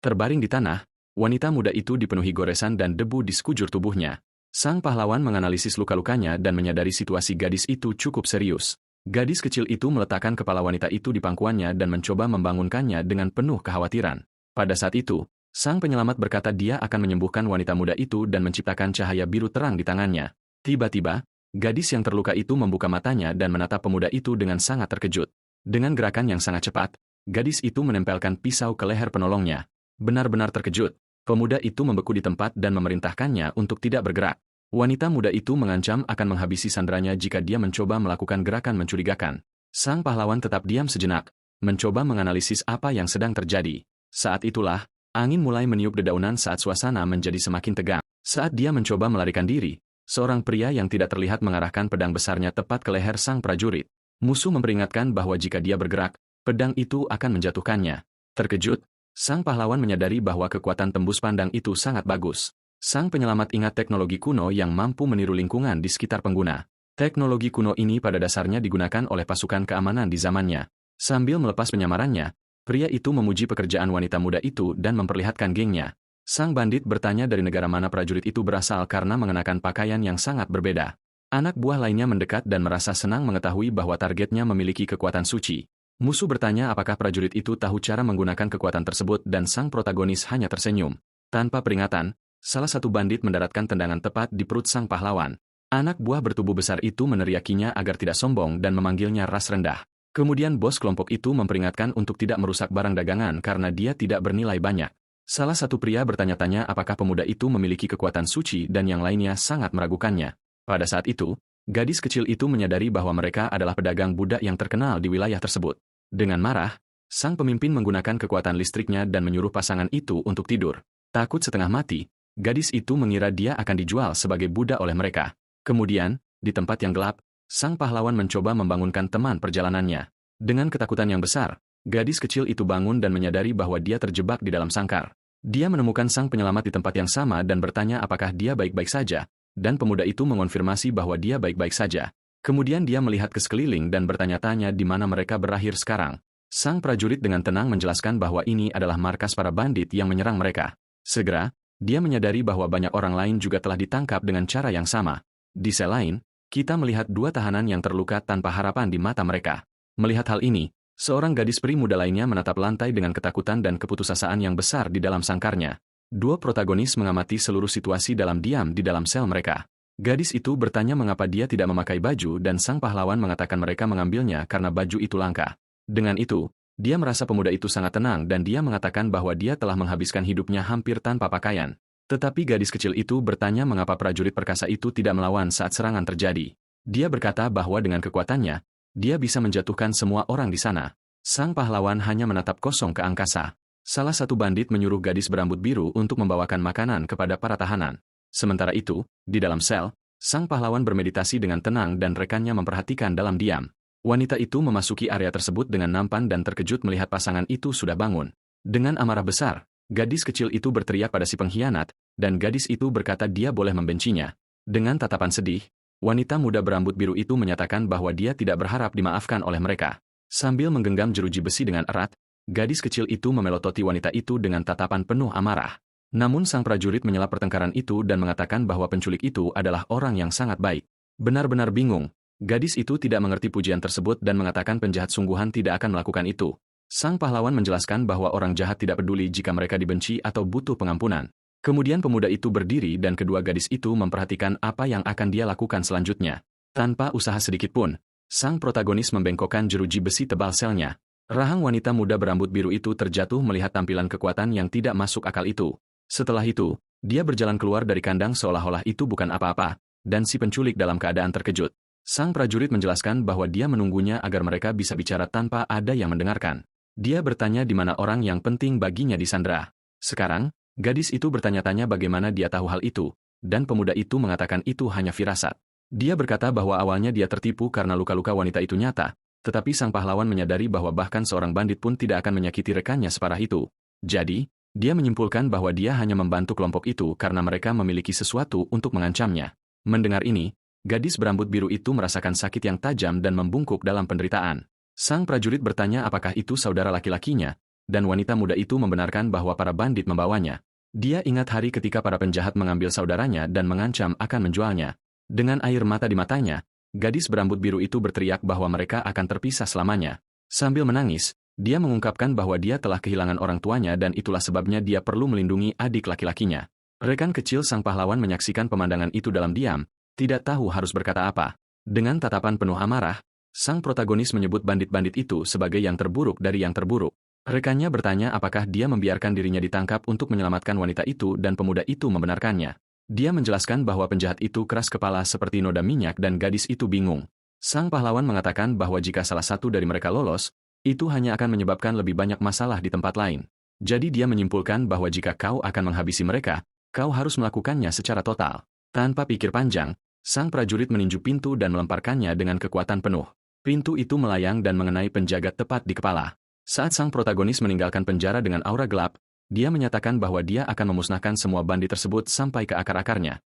Terbaring di tanah, wanita muda itu dipenuhi goresan dan debu di sekujur tubuhnya. Sang pahlawan menganalisis luka-lukanya dan menyadari situasi gadis itu cukup serius. Gadis kecil itu meletakkan kepala wanita itu di pangkuannya dan mencoba membangunkannya dengan penuh kekhawatiran. Pada saat itu, sang penyelamat berkata dia akan menyembuhkan wanita muda itu dan menciptakan cahaya biru terang di tangannya. Tiba-tiba, gadis yang terluka itu membuka matanya dan menatap pemuda itu dengan sangat terkejut. Dengan gerakan yang sangat cepat, gadis itu menempelkan pisau ke leher penolongnya. Benar-benar terkejut, pemuda itu membeku di tempat dan memerintahkannya untuk tidak bergerak. Wanita muda itu mengancam akan menghabisi sandranya jika dia mencoba melakukan gerakan mencurigakan. Sang pahlawan tetap diam sejenak, mencoba menganalisis apa yang sedang terjadi. Saat itulah, angin mulai meniup dedaunan saat suasana menjadi semakin tegang. Saat dia mencoba melarikan diri, seorang pria yang tidak terlihat mengarahkan pedang besarnya tepat ke leher sang prajurit. Musuh memperingatkan bahwa jika dia bergerak, pedang itu akan menjatuhkannya. Terkejut, sang pahlawan menyadari bahwa kekuatan tembus pandang itu sangat bagus. Sang penyelamat ingat teknologi kuno yang mampu meniru lingkungan di sekitar pengguna. Teknologi kuno ini pada dasarnya digunakan oleh pasukan keamanan di zamannya. Sambil melepas penyamarannya, pria itu memuji pekerjaan wanita muda itu dan memperlihatkan gengnya. Sang bandit bertanya dari negara mana prajurit itu berasal karena mengenakan pakaian yang sangat berbeda. Anak buah lainnya mendekat dan merasa senang mengetahui bahwa targetnya memiliki kekuatan suci. Musuh bertanya apakah prajurit itu tahu cara menggunakan kekuatan tersebut dan sang protagonis hanya tersenyum. Tanpa peringatan, salah satu bandit mendaratkan tendangan tepat di perut sang pahlawan. Anak buah bertubuh besar itu meneriakinya agar tidak sombong dan memanggilnya ras rendah. Kemudian bos kelompok itu memperingatkan untuk tidak merusak barang dagangan karena dia tidak bernilai banyak. Salah satu pria bertanya-tanya apakah pemuda itu memiliki kekuatan suci dan yang lainnya sangat meragukannya. Pada saat itu, gadis kecil itu menyadari bahwa mereka adalah pedagang budak yang terkenal di wilayah tersebut. Dengan marah, sang pemimpin menggunakan kekuatan listriknya dan menyuruh pasangan itu untuk tidur. Takut setengah mati, gadis itu mengira dia akan dijual sebagai budak oleh mereka. Kemudian, di tempat yang gelap, sang pahlawan mencoba membangunkan teman perjalanannya. Dengan ketakutan yang besar, gadis kecil itu bangun dan menyadari bahwa dia terjebak di dalam sangkar. Dia menemukan sang penyelamat di tempat yang sama dan bertanya apakah dia baik-baik saja, dan pemuda itu mengonfirmasi bahwa dia baik-baik saja. Kemudian dia melihat ke sekeliling dan bertanya-tanya di mana mereka berakhir sekarang. Sang prajurit dengan tenang menjelaskan bahwa ini adalah markas para bandit yang menyerang mereka. Segera, dia menyadari bahwa banyak orang lain juga telah ditangkap dengan cara yang sama. Di sel lain, Kita melihat dua tahanan yang terluka tanpa harapan di mata mereka. Melihat hal ini, seorang gadis peri muda lainnya menatap lantai dengan ketakutan dan keputusasaan yang besar di dalam sangkarnya. Dua protagonis mengamati seluruh situasi dalam diam di dalam sel mereka. Gadis itu bertanya mengapa dia tidak memakai baju dan sang pahlawan mengatakan mereka mengambilnya karena baju itu langka. Dengan itu, dia merasa pemuda itu sangat tenang dan dia mengatakan bahwa dia telah menghabiskan hidupnya hampir tanpa pakaian. Tetapi gadis kecil itu bertanya mengapa prajurit perkasa itu tidak melawan saat serangan terjadi. Dia berkata bahwa dengan kekuatannya, dia bisa menjatuhkan semua orang di sana. Sang pahlawan hanya menatap kosong ke angkasa. Salah satu bandit menyuruh gadis berambut biru untuk membawakan makanan kepada para tahanan. Sementara itu, di dalam sel, sang pahlawan bermeditasi dengan tenang dan rekannya memperhatikan dalam diam. Wanita itu memasuki area tersebut dengan nampan dan terkejut melihat pasangan itu sudah bangun. Dengan amarah besar, gadis kecil itu berteriak pada si pengkhianat, dan gadis itu berkata dia boleh membencinya. Dengan tatapan sedih, wanita muda berambut biru itu menyatakan bahwa dia tidak berharap dimaafkan oleh mereka. Sambil menggenggam jeruji besi dengan erat, gadis kecil itu memelototi wanita itu dengan tatapan penuh amarah. Namun sang prajurit menyela pertengkaran itu dan mengatakan bahwa penculik itu adalah orang yang sangat baik. Benar-benar bingung, gadis itu tidak mengerti pujian tersebut dan mengatakan penjahat sungguhan tidak akan melakukan itu. Sang pahlawan menjelaskan bahwa orang jahat tidak peduli jika mereka dibenci atau butuh pengampunan. Kemudian pemuda itu berdiri dan kedua gadis itu memperhatikan apa yang akan dia lakukan selanjutnya. Tanpa usaha sedikit pun, sang protagonis membengkokkan jeruji besi tebal selnya. Rahang wanita muda berambut biru itu terjatuh melihat tampilan kekuatan yang tidak masuk akal itu. Setelah itu, dia berjalan keluar dari kandang seolah-olah itu bukan apa-apa, dan si penculik dalam keadaan terkejut. Sang prajurit menjelaskan bahwa dia menunggunya agar mereka bisa bicara tanpa ada yang mendengarkan. Dia bertanya di mana orang yang penting baginya disandra. Sekarang, gadis itu bertanya-tanya bagaimana dia tahu hal itu, dan pemuda itu mengatakan itu hanya firasat. Dia berkata bahwa awalnya dia tertipu karena luka-luka wanita itu nyata, tetapi sang pahlawan menyadari bahwa bahkan seorang bandit pun tidak akan menyakiti rekannya separah itu. Jadi, dia menyimpulkan bahwa dia hanya membantu kelompok itu karena mereka memiliki sesuatu untuk mengancamnya. Mendengar ini, gadis berambut biru itu merasakan sakit yang tajam dan membungkuk dalam penderitaan. Sang prajurit bertanya apakah itu saudara laki-lakinya, dan wanita muda itu membenarkan bahwa para bandit membawanya. Dia ingat hari ketika para penjahat mengambil saudaranya dan mengancam akan menjualnya. Dengan air mata di matanya, gadis berambut biru itu berteriak bahwa mereka akan terpisah selamanya. Sambil menangis, dia mengungkapkan bahwa dia telah kehilangan orang tuanya dan itulah sebabnya dia perlu melindungi adik laki-lakinya. Rekan kecil sang pahlawan menyaksikan pemandangan itu dalam diam, tidak tahu harus berkata apa. Dengan tatapan penuh amarah, sang protagonis menyebut bandit-bandit itu sebagai yang terburuk dari yang terburuk. Rekannya bertanya apakah dia membiarkan dirinya ditangkap untuk menyelamatkan wanita itu dan pemuda itu membenarkannya. Dia menjelaskan bahwa penjahat itu keras kepala seperti noda minyak dan gadis itu bingung. Sang pahlawan mengatakan bahwa jika salah satu dari mereka lolos, itu hanya akan menyebabkan lebih banyak masalah di tempat lain. Jadi dia menyimpulkan bahwa jika kau akan menghabisi mereka, kau harus melakukannya secara total. Tanpa pikir panjang, sang prajurit meninju pintu dan melemparkannya dengan kekuatan penuh. Pintu itu melayang dan mengenai penjaga tepat di kepala. Saat sang protagonis meninggalkan penjara dengan aura gelap, dia menyatakan bahwa dia akan memusnahkan semua bandit tersebut sampai ke akar-akarnya.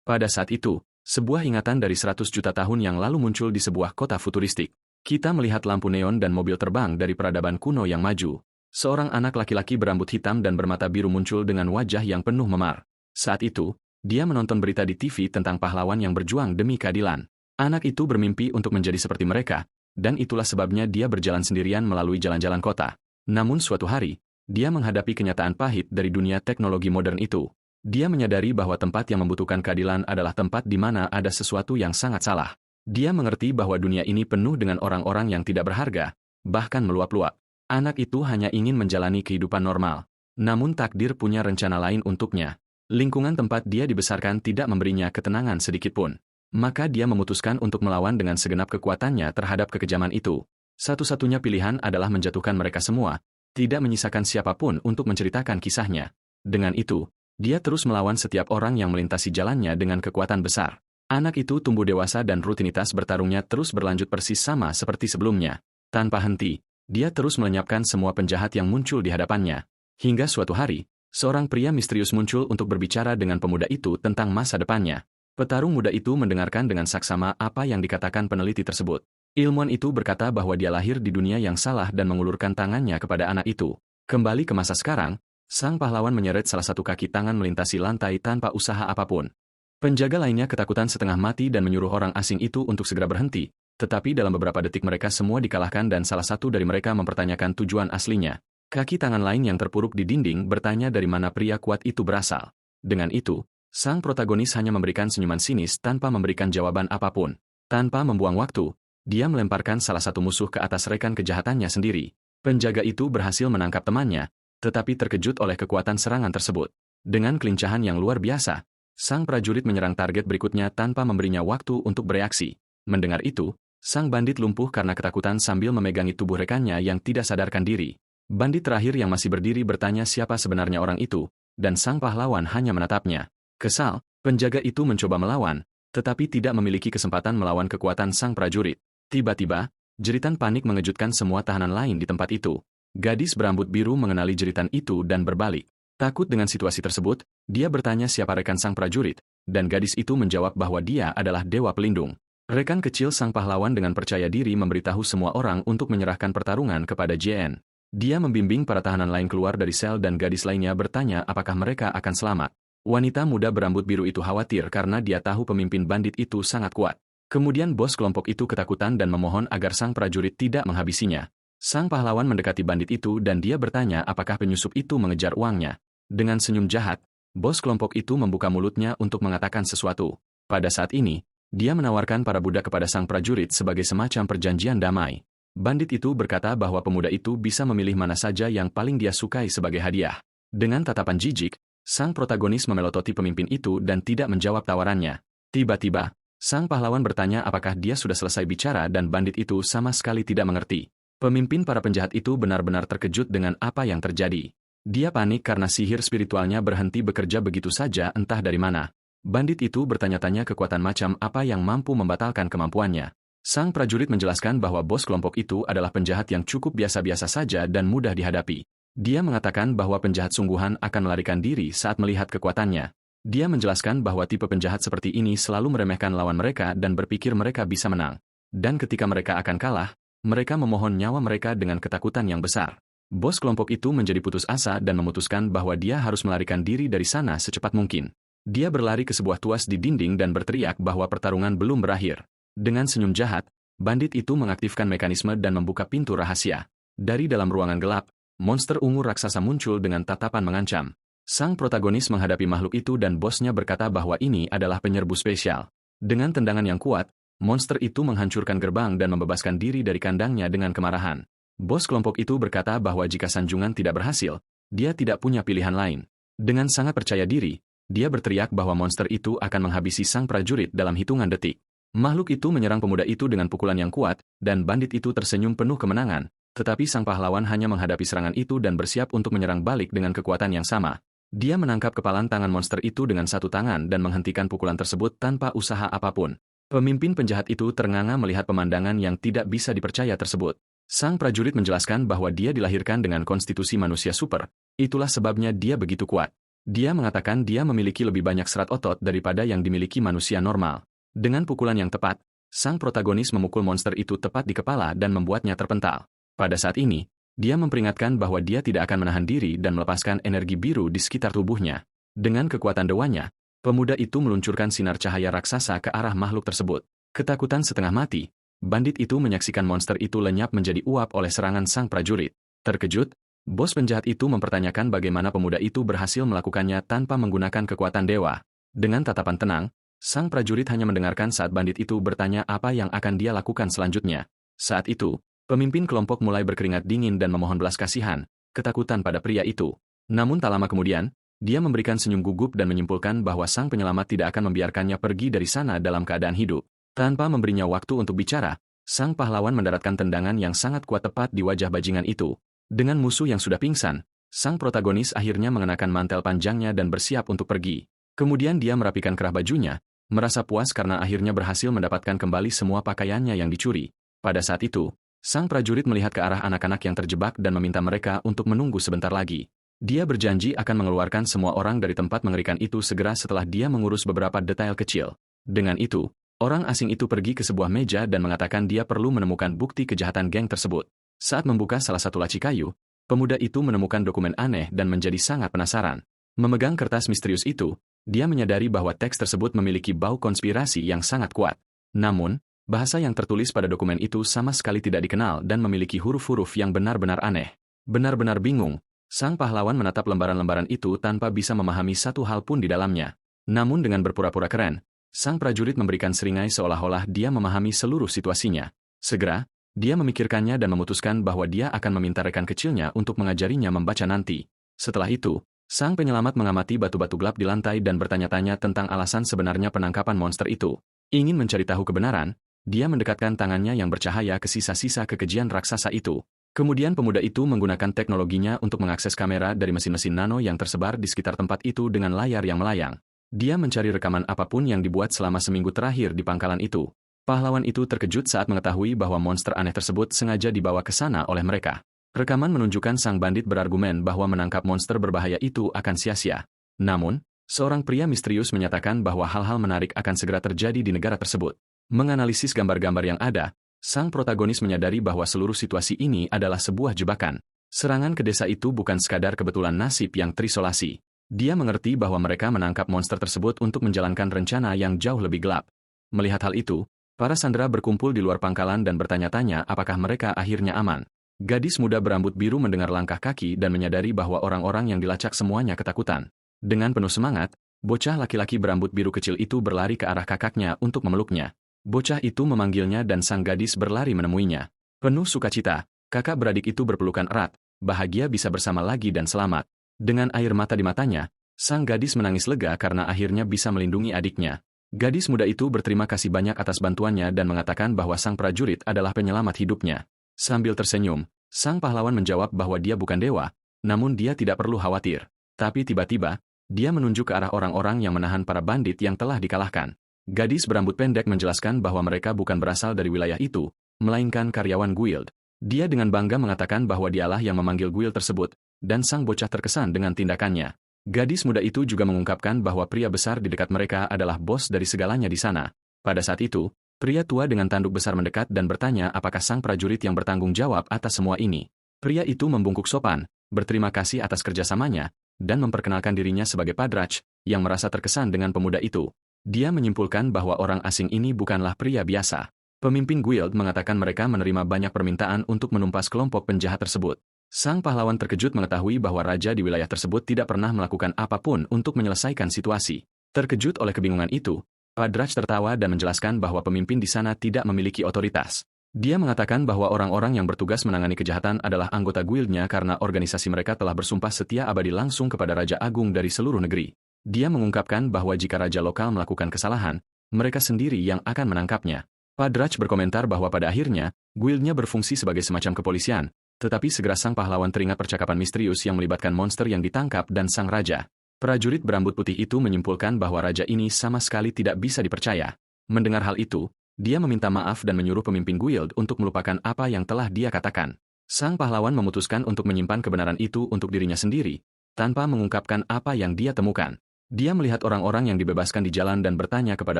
Pada saat itu, sebuah ingatan dari 100 juta tahun yang lalu muncul di sebuah kota futuristik. Kita melihat lampu neon dan mobil terbang dari peradaban kuno yang maju. Seorang anak laki-laki berambut hitam dan bermata biru muncul dengan wajah yang penuh memar. Saat itu, dia menonton berita di TV tentang pahlawan yang berjuang demi keadilan. Anak itu bermimpi untuk menjadi seperti mereka, dan itulah sebabnya dia berjalan sendirian melalui jalan-jalan kota. Namun suatu hari, dia menghadapi kenyataan pahit dari dunia teknologi modern itu. Dia menyadari bahwa tempat yang membutuhkan keadilan adalah tempat di mana ada sesuatu yang sangat salah. Dia mengerti bahwa dunia ini penuh dengan orang-orang yang tidak berharga, bahkan meluap-luap. Anak itu hanya ingin menjalani kehidupan normal. Namun takdir punya rencana lain untuknya. Lingkungan tempat dia dibesarkan tidak memberinya ketenangan sedikitpun. Maka dia memutuskan untuk melawan dengan segenap kekuatannya terhadap kekejaman itu. Satu-satunya pilihan adalah menjatuhkan mereka semua, tidak menyisakan siapapun untuk menceritakan kisahnya. Dengan itu, dia terus melawan setiap orang yang melintasi jalannya dengan kekuatan besar. Anak itu tumbuh dewasa dan rutinitas bertarungnya terus berlanjut persis sama seperti sebelumnya. Tanpa henti, dia terus melenyapkan semua penjahat yang muncul di hadapannya. Hingga suatu hari, seorang pria misterius muncul untuk berbicara dengan pemuda itu tentang masa depannya. Petarung muda itu mendengarkan dengan saksama apa yang dikatakan peneliti tersebut. Ilmuwan itu berkata bahwa dia lahir di dunia yang salah dan mengulurkan tangannya kepada anak itu. Kembali ke masa sekarang, sang pahlawan menyeret salah satu kaki tangan melintasi lantai tanpa usaha apapun. Penjaga lainnya ketakutan setengah mati dan menyuruh orang asing itu untuk segera berhenti, tetapi dalam beberapa detik mereka semua dikalahkan dan salah satu dari mereka mempertanyakan tujuan aslinya. Kaki tangan lain yang terpuruk di dinding bertanya dari mana pria kuat itu berasal. Dengan itu, sang protagonis hanya memberikan senyuman sinis tanpa memberikan jawaban apapun. Tanpa membuang waktu, dia melemparkan salah satu musuh ke atas rekan kejahatannya sendiri. Penjaga itu berhasil menangkap temannya, tetapi terkejut oleh kekuatan serangan tersebut. Dengan kelincahan yang luar biasa, sang prajurit menyerang target berikutnya tanpa memberinya waktu untuk bereaksi. Mendengar itu, sang bandit lumpuh karena ketakutan sambil memegangi tubuh rekannya yang tidak sadarkan diri. Bandit terakhir yang masih berdiri bertanya siapa sebenarnya orang itu, dan sang pahlawan hanya menatapnya. Kesal, penjaga itu mencoba melawan, tetapi tidak memiliki kesempatan melawan kekuatan sang prajurit. Tiba-tiba, jeritan panik mengejutkan semua tahanan lain di tempat itu. Gadis berambut biru mengenali jeritan itu dan berbalik. Takut dengan situasi tersebut, dia bertanya siapa rekan sang prajurit, dan gadis itu menjawab bahwa dia adalah dewa pelindung. Rekan kecil sang pahlawan dengan percaya diri memberitahu semua orang untuk menyerahkan pertarungan kepada JN. Dia membimbing para tahanan lain keluar dari sel dan gadis lainnya bertanya apakah mereka akan selamat. Wanita muda berambut biru itu khawatir karena dia tahu pemimpin bandit itu sangat kuat. Kemudian bos kelompok itu ketakutan dan memohon agar sang prajurit tidak menghabisinya. Sang pahlawan mendekati bandit itu dan dia bertanya apakah penyusup itu mengejar uangnya. Dengan senyum jahat, bos kelompok itu membuka mulutnya untuk mengatakan sesuatu. Pada saat ini, dia menawarkan para budak kepada sang prajurit sebagai semacam perjanjian damai. Bandit itu berkata bahwa pemuda itu bisa memilih mana saja yang paling dia sukai sebagai hadiah. Dengan tatapan jijik, sang protagonis memelototi pemimpin itu dan tidak menjawab tawarannya. Tiba-tiba, sang pahlawan bertanya apakah dia sudah selesai bicara dan bandit itu sama sekali tidak mengerti. Pemimpin para penjahat itu benar-benar terkejut dengan apa yang terjadi. Dia panik karena sihir spiritualnya berhenti bekerja begitu saja entah dari mana. Bandit itu bertanya-tanya kekuatan macam apa yang mampu membatalkan kemampuannya. Sang prajurit menjelaskan bahwa bos kelompok itu adalah penjahat yang cukup biasa-biasa saja dan mudah dihadapi. Dia mengatakan bahwa penjahat sungguhan akan melarikan diri saat melihat kekuatannya. Dia menjelaskan bahwa tipe penjahat seperti ini selalu meremehkan lawan mereka dan berpikir mereka bisa menang. Dan ketika mereka akan kalah, mereka memohon nyawa mereka dengan ketakutan yang besar. Bos kelompok itu menjadi putus asa dan memutuskan bahwa dia harus melarikan diri dari sana secepat mungkin. Dia berlari ke sebuah tuas di dinding dan berteriak bahwa pertarungan belum berakhir. Dengan senyum jahat, bandit itu mengaktifkan mekanisme dan membuka pintu rahasia. Dari dalam ruangan gelap, monster ungu raksasa muncul dengan tatapan mengancam. Sang protagonis menghadapi makhluk itu dan bosnya berkata bahwa ini adalah penyerbu spesial. Dengan tendangan yang kuat, monster itu menghancurkan gerbang dan membebaskan diri dari kandangnya dengan kemarahan. Bos kelompok itu berkata bahwa jika sanjungan tidak berhasil, dia tidak punya pilihan lain. Dengan sangat percaya diri, dia berteriak bahwa monster itu akan menghabisi sang prajurit dalam hitungan detik. Makhluk itu menyerang pemuda itu dengan pukulan yang kuat, dan bandit itu tersenyum penuh kemenangan, tetapi sang pahlawan hanya menghadapi serangan itu dan bersiap untuk menyerang balik dengan kekuatan yang sama. Dia menangkap kepalan tangan monster itu dengan satu tangan dan menghentikan pukulan tersebut tanpa usaha apapun. Pemimpin penjahat itu ternganga melihat pemandangan yang tidak bisa dipercaya tersebut. Sang prajurit menjelaskan bahwa dia dilahirkan dengan konstitusi manusia super, itulah sebabnya dia begitu kuat. Dia mengatakan dia memiliki lebih banyak serat otot daripada yang dimiliki manusia normal. Dengan pukulan yang tepat, sang protagonis memukul monster itu tepat di kepala dan membuatnya terpental. Pada saat ini, dia memperingatkan bahwa dia tidak akan menahan diri dan melepaskan energi biru di sekitar tubuhnya. Dengan kekuatan dewanya, pemuda itu meluncurkan sinar cahaya raksasa ke arah makhluk tersebut. Ketakutan setengah mati, bandit itu menyaksikan monster itu lenyap menjadi uap oleh serangan sang prajurit. Terkejut, bos penjahat itu mempertanyakan bagaimana pemuda itu berhasil melakukannya tanpa menggunakan kekuatan dewa. Dengan tatapan tenang, sang prajurit hanya mendengarkan saat bandit itu bertanya apa yang akan dia lakukan selanjutnya. Saat itu, pemimpin kelompok mulai berkeringat dingin dan memohon belas kasihan, ketakutan pada pria itu. Namun tak lama kemudian, dia memberikan senyum gugup dan menyimpulkan bahwa sang penyelamat tidak akan membiarkannya pergi dari sana dalam keadaan hidup. Tanpa memberinya waktu untuk bicara, sang pahlawan mendaratkan tendangan yang sangat kuat tepat di wajah bajingan itu. Dengan musuh yang sudah pingsan, sang protagonis akhirnya mengenakan mantel panjangnya dan bersiap untuk pergi. Kemudian dia merapikan kerah bajunya, merasa puas karena akhirnya berhasil mendapatkan kembali semua pakaiannya yang dicuri. Pada saat itu, sang prajurit melihat ke arah anak-anak yang terjebak dan meminta mereka untuk menunggu sebentar lagi. Dia berjanji akan mengeluarkan semua orang dari tempat mengerikan itu segera setelah dia mengurus beberapa detail kecil. Dengan itu, orang asing itu pergi ke sebuah meja dan mengatakan dia perlu menemukan bukti kejahatan geng tersebut. Saat membuka salah satu laci kayu, pemuda itu menemukan dokumen aneh dan menjadi sangat penasaran. Memegang kertas misterius itu, Dia menyadari bahwa teks tersebut memiliki bau konspirasi yang sangat kuat. Namun, bahasa yang tertulis pada dokumen itu sama sekali tidak dikenal dan memiliki huruf-huruf yang benar-benar aneh. Benar-benar bingung, sang pahlawan menatap lembaran-lembaran itu tanpa bisa memahami satu hal pun di dalamnya. Namun dengan berpura-pura keren, sang prajurit memberikan seringai seolah-olah dia memahami seluruh situasinya. Segera, dia memikirkannya dan memutuskan bahwa dia akan meminta rekan kecilnya untuk mengajarinya membaca nanti. Setelah itu, sang penyelamat mengamati batu-batu gelap di lantai dan bertanya-tanya tentang alasan sebenarnya penangkapan monster itu. Ingin mencari tahu kebenaran, dia mendekatkan tangannya yang bercahaya ke sisa-sisa kekejian raksasa itu. Kemudian pemuda itu menggunakan teknologinya untuk mengakses kamera dari mesin-mesin nano yang tersebar di sekitar tempat itu dengan layar yang melayang. Dia mencari rekaman apapun yang dibuat selama seminggu terakhir di pangkalan itu. Pahlawan itu terkejut saat mengetahui bahwa monster aneh tersebut sengaja dibawa ke sana oleh mereka. Rekaman menunjukkan sang bandit berargumen bahwa menangkap monster berbahaya itu akan sia-sia. Namun, seorang pria misterius menyatakan bahwa hal-hal menarik akan segera terjadi di negara tersebut. Menganalisis gambar-gambar yang ada, sang protagonis menyadari bahwa seluruh situasi ini adalah sebuah jebakan. Serangan ke desa itu bukan sekadar kebetulan nasib yang terisolasi. Dia mengerti bahwa mereka menangkap monster tersebut untuk menjalankan rencana yang jauh lebih gelap. Melihat hal itu, para sandera berkumpul di luar pangkalan dan bertanya-tanya apakah mereka akhirnya aman. Gadis muda berambut biru mendengar langkah kaki dan menyadari bahwa orang-orang yang dilacak semuanya ketakutan. Dengan penuh semangat, bocah laki-laki berambut biru kecil itu berlari ke arah kakaknya untuk memeluknya. Bocah itu memanggilnya dan sang gadis berlari menemuinya. Penuh sukacita, kakak beradik itu berpelukan erat, bahagia bisa bersama lagi dan selamat. Dengan air mata di matanya, sang gadis menangis lega karena akhirnya bisa melindungi adiknya. Gadis muda itu berterima kasih banyak atas bantuannya dan mengatakan bahwa sang prajurit adalah penyelamat hidupnya. Sambil tersenyum, sang pahlawan menjawab bahwa dia bukan dewa, namun dia tidak perlu khawatir. Tapi tiba-tiba, dia menunjuk ke arah orang-orang yang menahan para bandit yang telah dikalahkan. Gadis berambut pendek menjelaskan bahwa mereka bukan berasal dari wilayah itu, melainkan karyawan guild. Dia dengan bangga mengatakan bahwa dialah yang memanggil guild tersebut, dan sang bocah terkesan dengan tindakannya. Gadis muda itu juga mengungkapkan bahwa pria besar di dekat mereka adalah bos dari segalanya di sana. Pada saat itu, pria tua dengan tanduk besar mendekat dan bertanya apakah sang prajurit yang bertanggung jawab atas semua ini. Pria itu membungkuk sopan, berterima kasih atas kerjasamanya, dan memperkenalkan dirinya sebagai Padrach, yang merasa terkesan dengan pemuda itu. Dia menyimpulkan bahwa orang asing ini bukanlah pria biasa. Pemimpin guild mengatakan mereka menerima banyak permintaan untuk menumpas kelompok penjahat tersebut. Sang pahlawan terkejut mengetahui bahwa raja di wilayah tersebut tidak pernah melakukan apapun untuk menyelesaikan situasi. Terkejut oleh kebingungan itu, Padrach tertawa dan menjelaskan bahwa pemimpin di sana tidak memiliki otoritas. Dia mengatakan bahwa orang-orang yang bertugas menangani kejahatan adalah anggota guildnya karena organisasi mereka telah bersumpah setia abadi langsung kepada Raja Agung dari seluruh negeri. Dia mengungkapkan bahwa jika raja lokal melakukan kesalahan, mereka sendiri yang akan menangkapnya. Padrach berkomentar bahwa pada akhirnya, guildnya berfungsi sebagai semacam kepolisian, tetapi segera sang pahlawan teringat percakapan misterius yang melibatkan monster yang ditangkap dan sang raja. Prajurit berambut putih itu menyimpulkan bahwa raja ini sama sekali tidak bisa dipercaya. Mendengar hal itu, dia meminta maaf dan menyuruh pemimpin guild untuk melupakan apa yang telah dia katakan. Sang pahlawan memutuskan untuk menyimpan kebenaran itu untuk dirinya sendiri, tanpa mengungkapkan apa yang dia temukan. Dia melihat orang-orang yang dibebaskan di jalan dan bertanya kepada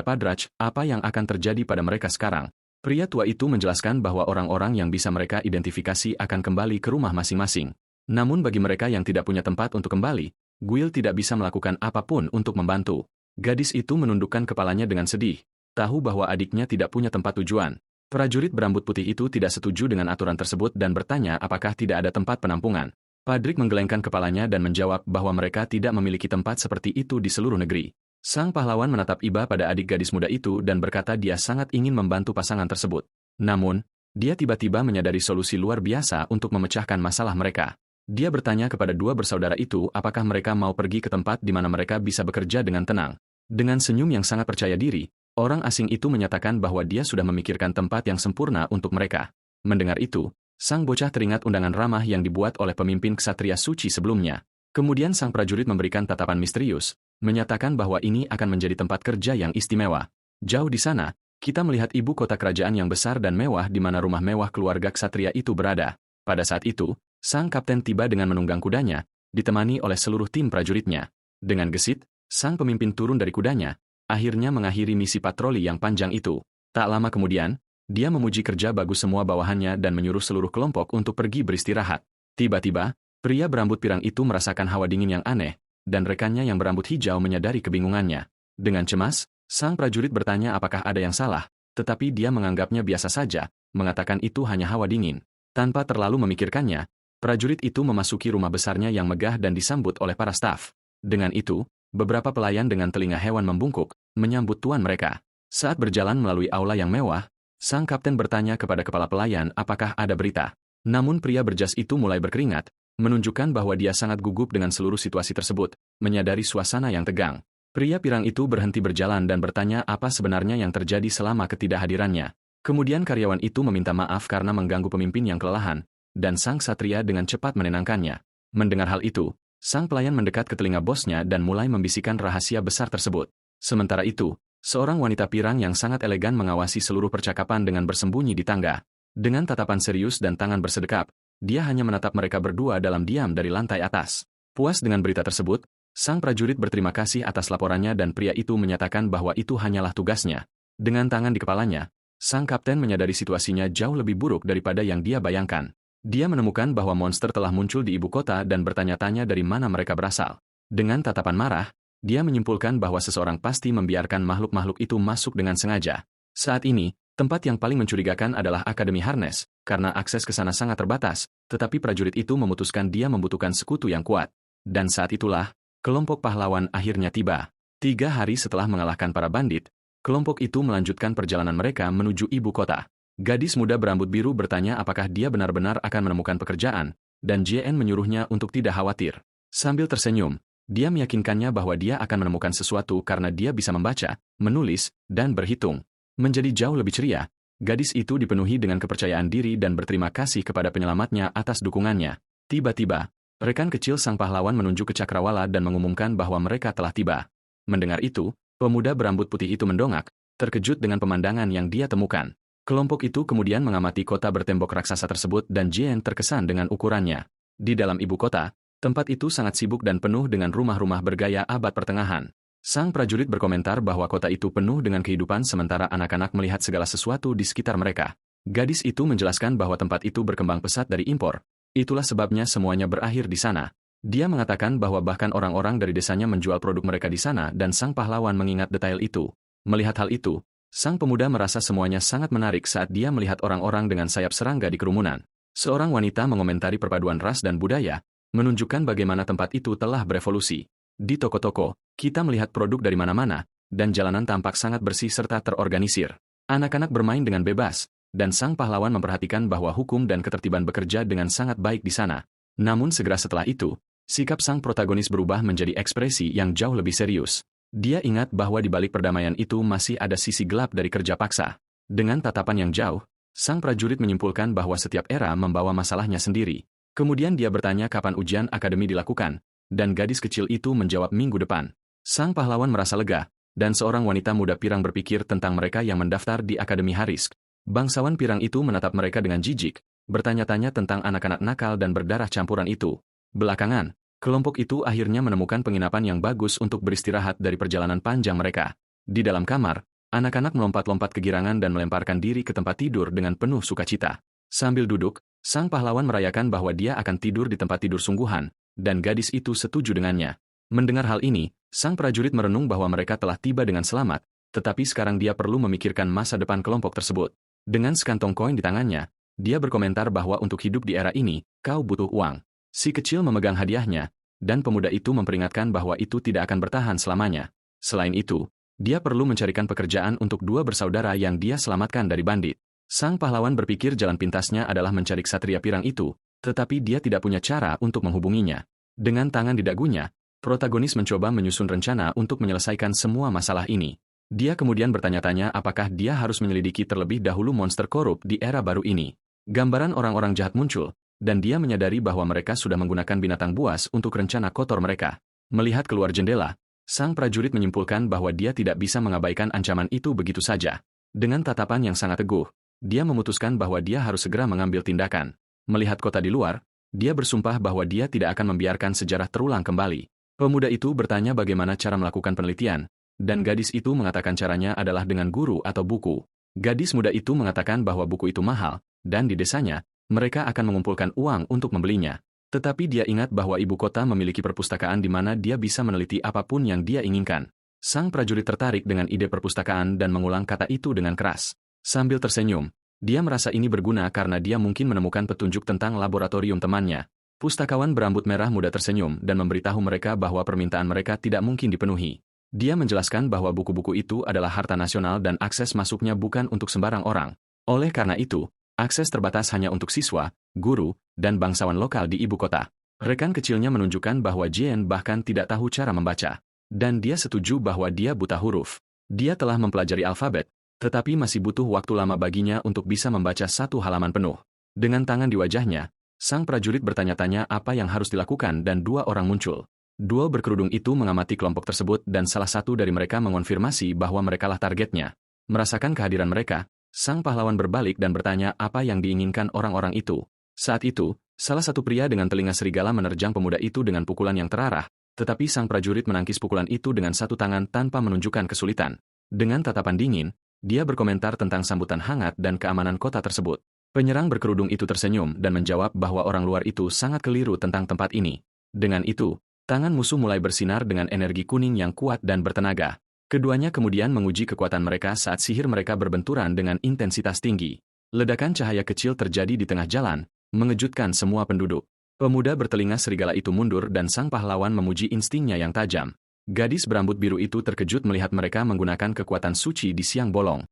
Padrach apa yang akan terjadi pada mereka sekarang. Pria tua itu menjelaskan bahwa orang-orang yang bisa mereka identifikasi akan kembali ke rumah masing-masing. Namun bagi mereka yang tidak punya tempat untuk kembali, guild tidak bisa melakukan apapun untuk membantu. Gadis itu menundukkan kepalanya dengan sedih, tahu bahwa adiknya tidak punya tempat tujuan. Prajurit berambut putih itu tidak setuju dengan aturan tersebut dan bertanya apakah tidak ada tempat penampungan. Padrach menggelengkan kepalanya dan menjawab bahwa mereka tidak memiliki tempat seperti itu di seluruh negeri. Sang pahlawan menatap iba pada adik gadis muda itu dan berkata dia sangat ingin membantu pasangan tersebut. Namun, dia tiba-tiba menyadari solusi luar biasa untuk memecahkan masalah mereka. Dia bertanya kepada dua bersaudara itu apakah mereka mau pergi ke tempat di mana mereka bisa bekerja dengan tenang. Dengan senyum yang sangat percaya diri, orang asing itu menyatakan bahwa dia sudah memikirkan tempat yang sempurna untuk mereka. Mendengar itu, sang bocah teringat undangan ramah yang dibuat oleh pemimpin ksatria suci sebelumnya. Kemudian sang prajurit memberikan tatapan misterius, menyatakan bahwa ini akan menjadi tempat kerja yang istimewa. Jauh di sana, kita melihat ibu kota kerajaan yang besar dan mewah di mana rumah mewah keluarga ksatria itu berada. Pada saat itu, sang kapten tiba dengan menunggang kudanya, ditemani oleh seluruh tim prajuritnya. Dengan gesit, sang pemimpin turun dari kudanya, akhirnya mengakhiri misi patroli yang panjang itu. Tak lama kemudian, dia memuji kerja bagus semua bawahannya dan menyuruh seluruh kelompok untuk pergi beristirahat. Tiba-tiba, pria berambut pirang itu merasakan hawa dingin yang aneh, dan rekannya yang berambut hijau menyadari kebingungannya. Dengan cemas, sang prajurit bertanya apakah ada yang salah, tetapi dia menganggapnya biasa saja, mengatakan itu hanya hawa dingin. Tanpa terlalu memikirkannya, prajurit itu memasuki rumah besarnya yang megah dan disambut oleh para staf. Dengan itu, beberapa pelayan dengan telinga hewan membungkuk, menyambut tuan mereka. Saat berjalan melalui aula yang mewah, sang kapten bertanya kepada kepala pelayan apakah ada berita. Namun pria berjas itu mulai berkeringat, menunjukkan bahwa dia sangat gugup dengan seluruh situasi tersebut, menyadari suasana yang tegang. Pria pirang itu berhenti berjalan dan bertanya apa sebenarnya yang terjadi selama ketidakhadirannya. Kemudian karyawan itu meminta maaf karena mengganggu pemimpin yang kelelahan, dan sang satria dengan cepat menenangkannya. Mendengar hal itu, sang pelayan mendekat ke telinga bosnya dan mulai membisikkan rahasia besar tersebut. Sementara itu, seorang wanita pirang yang sangat elegan mengawasi seluruh percakapan dengan bersembunyi di tangga. Dengan tatapan serius dan tangan bersedekap, dia hanya menatap mereka berdua dalam diam dari lantai atas. Puas dengan berita tersebut, sang prajurit berterima kasih atas laporannya dan pria itu menyatakan bahwa itu hanyalah tugasnya. Dengan tangan di kepalanya, sang kapten menyadari situasinya jauh lebih buruk daripada yang dia bayangkan. Dia menemukan bahwa monster telah muncul di ibu kota dan bertanya-tanya dari mana mereka berasal. Dengan tatapan marah, dia menyimpulkan bahwa seseorang pasti membiarkan makhluk-makhluk itu masuk dengan sengaja. Saat ini, tempat yang paling mencurigakan adalah Akademi Harness, karena akses ke sana sangat terbatas, tetapi prajurit itu memutuskan dia membutuhkan sekutu yang kuat. Dan saat itulah, kelompok pahlawan akhirnya tiba. 3 hari setelah mengalahkan para bandit, kelompok itu melanjutkan perjalanan mereka menuju ibu kota. Gadis muda berambut biru bertanya apakah dia benar-benar akan menemukan pekerjaan, dan JN menyuruhnya untuk tidak khawatir. Sambil tersenyum, dia meyakinkannya bahwa dia akan menemukan sesuatu karena dia bisa membaca, menulis, dan berhitung. Menjadi jauh lebih ceria, gadis itu dipenuhi dengan kepercayaan diri dan berterima kasih kepada penyelamatnya atas dukungannya. Tiba-tiba, rekan kecil sang pahlawan menunjuk ke cakrawala dan mengumumkan bahwa mereka telah tiba. Mendengar itu, pemuda berambut putih itu mendongak, terkejut dengan pemandangan yang dia temukan. Kelompok itu kemudian mengamati kota bertembok raksasa tersebut dan JN terkesan dengan ukurannya. Di dalam ibu kota, tempat itu sangat sibuk dan penuh dengan rumah-rumah bergaya abad pertengahan. Sang prajurit berkomentar bahwa kota itu penuh dengan kehidupan sementara anak-anak melihat segala sesuatu di sekitar mereka. Gadis itu menjelaskan bahwa tempat itu berkembang pesat dari impor. Itulah sebabnya semuanya berakhir di sana. Dia mengatakan bahwa bahkan orang-orang dari desanya menjual produk mereka di sana dan sang pahlawan mengingat detail itu. Melihat hal itu, sang pemuda merasa semuanya sangat menarik saat dia melihat orang-orang dengan sayap serangga di kerumunan. Seorang wanita mengomentari perpaduan ras dan budaya, menunjukkan bagaimana tempat itu telah berevolusi. Di toko-toko, kita melihat produk dari mana-mana, dan jalanan tampak sangat bersih serta terorganisir. Anak-anak bermain dengan bebas, dan sang pahlawan memperhatikan bahwa hukum dan ketertiban bekerja dengan sangat baik di sana. Namun segera setelah itu, sikap sang protagonis berubah menjadi ekspresi yang jauh lebih serius. Dia ingat bahwa di balik perdamaian itu masih ada sisi gelap dari kerja paksa. Dengan tatapan yang jauh, sang prajurit menyimpulkan bahwa setiap era membawa masalahnya sendiri. Kemudian dia bertanya kapan ujian akademi dilakukan, dan gadis kecil itu menjawab minggu depan. Sang pahlawan merasa lega, dan seorang wanita muda pirang berpikir tentang mereka yang mendaftar di Akademi Harisk. Bangsawan pirang itu menatap mereka dengan jijik, bertanya-tanya tentang anak-anak nakal dan berdarah campuran itu. Belakangan, kelompok itu akhirnya menemukan penginapan yang bagus untuk beristirahat dari perjalanan panjang mereka. Di dalam kamar, anak-anak melompat-lompat kegirangan dan melemparkan diri ke tempat tidur dengan penuh sukacita. Sambil duduk, sang pahlawan merayakan bahwa dia akan tidur di tempat tidur sungguhan, dan gadis itu setuju dengannya. Mendengar hal ini, sang prajurit merenung bahwa mereka telah tiba dengan selamat, tetapi sekarang dia perlu memikirkan masa depan kelompok tersebut. Dengan sekantong koin di tangannya, dia berkomentar bahwa untuk hidup di era ini, kau butuh uang. Si kecil memegang hadiahnya, dan pemuda itu memperingatkan bahwa itu tidak akan bertahan selamanya. Selain itu, dia perlu mencarikan pekerjaan untuk 2 bersaudara yang dia selamatkan dari bandit. Sang pahlawan berpikir jalan pintasnya adalah mencari ksatria pirang itu, tetapi dia tidak punya cara untuk menghubunginya. Dengan tangan di dagunya, protagonis mencoba menyusun rencana untuk menyelesaikan semua masalah ini. Dia kemudian bertanya-tanya apakah dia harus menyelidiki terlebih dahulu monster korup di era baru ini. Gambaran orang-orang jahat muncul, dan dia menyadari bahwa mereka sudah menggunakan binatang buas untuk rencana kotor mereka. Melihat keluar jendela, sang prajurit menyimpulkan bahwa dia tidak bisa mengabaikan ancaman itu begitu saja. Dengan tatapan yang sangat teguh, dia memutuskan bahwa dia harus segera mengambil tindakan. Melihat kota di luar, dia bersumpah bahwa dia tidak akan membiarkan sejarah terulang kembali. Pemuda itu bertanya bagaimana cara melakukan penelitian, dan gadis itu mengatakan caranya adalah dengan guru atau buku. Gadis muda itu mengatakan bahwa buku itu mahal, dan di desanya, mereka akan mengumpulkan uang untuk membelinya. Tetapi dia ingat bahwa ibu kota memiliki perpustakaan di mana dia bisa meneliti apapun yang dia inginkan. Sang prajurit tertarik dengan ide perpustakaan dan mengulang kata itu dengan keras. Sambil tersenyum, dia merasa ini berguna karena dia mungkin menemukan petunjuk tentang laboratorium temannya. Pustakawan berambut merah muda tersenyum dan memberitahu mereka bahwa permintaan mereka tidak mungkin dipenuhi. Dia menjelaskan bahwa buku-buku itu adalah harta nasional dan akses masuknya bukan untuk sembarang orang. Oleh karena itu, akses terbatas hanya untuk siswa, guru, dan bangsawan lokal di ibu kota. Rekan kecilnya menunjukkan bahwa Jean bahkan tidak tahu cara membaca. Dan dia setuju bahwa dia buta huruf. Dia telah mempelajari alfabet, tetapi masih butuh waktu lama baginya untuk bisa membaca satu halaman penuh. Dengan tangan di wajahnya, sang prajurit bertanya-tanya apa yang harus dilakukan dan dua orang muncul. Duo berkerudung itu mengamati kelompok tersebut dan salah satu dari mereka mengonfirmasi bahwa merekalah targetnya. Merasakan kehadiran mereka, sang pahlawan berbalik dan bertanya apa yang diinginkan orang-orang itu. Saat itu, salah satu pria dengan telinga serigala menerjang pemuda itu dengan pukulan yang terarah, tetapi sang prajurit menangkis pukulan itu dengan satu tangan tanpa menunjukkan kesulitan. Dengan tatapan dingin, dia berkomentar tentang sambutan hangat dan keamanan kota tersebut. Penyerang berkerudung itu tersenyum dan menjawab bahwa orang luar itu sangat keliru tentang tempat ini. Dengan itu, tangan musuh mulai bersinar dengan energi kuning yang kuat dan bertenaga. Keduanya kemudian menguji kekuatan mereka saat sihir mereka berbenturan dengan intensitas tinggi. Ledakan cahaya kecil terjadi di tengah jalan, mengejutkan semua penduduk. Pemuda bertelinga serigala itu mundur dan sang pahlawan memuji instingnya yang tajam. Gadis berambut biru itu terkejut melihat mereka menggunakan kekuatan suci di siang bolong.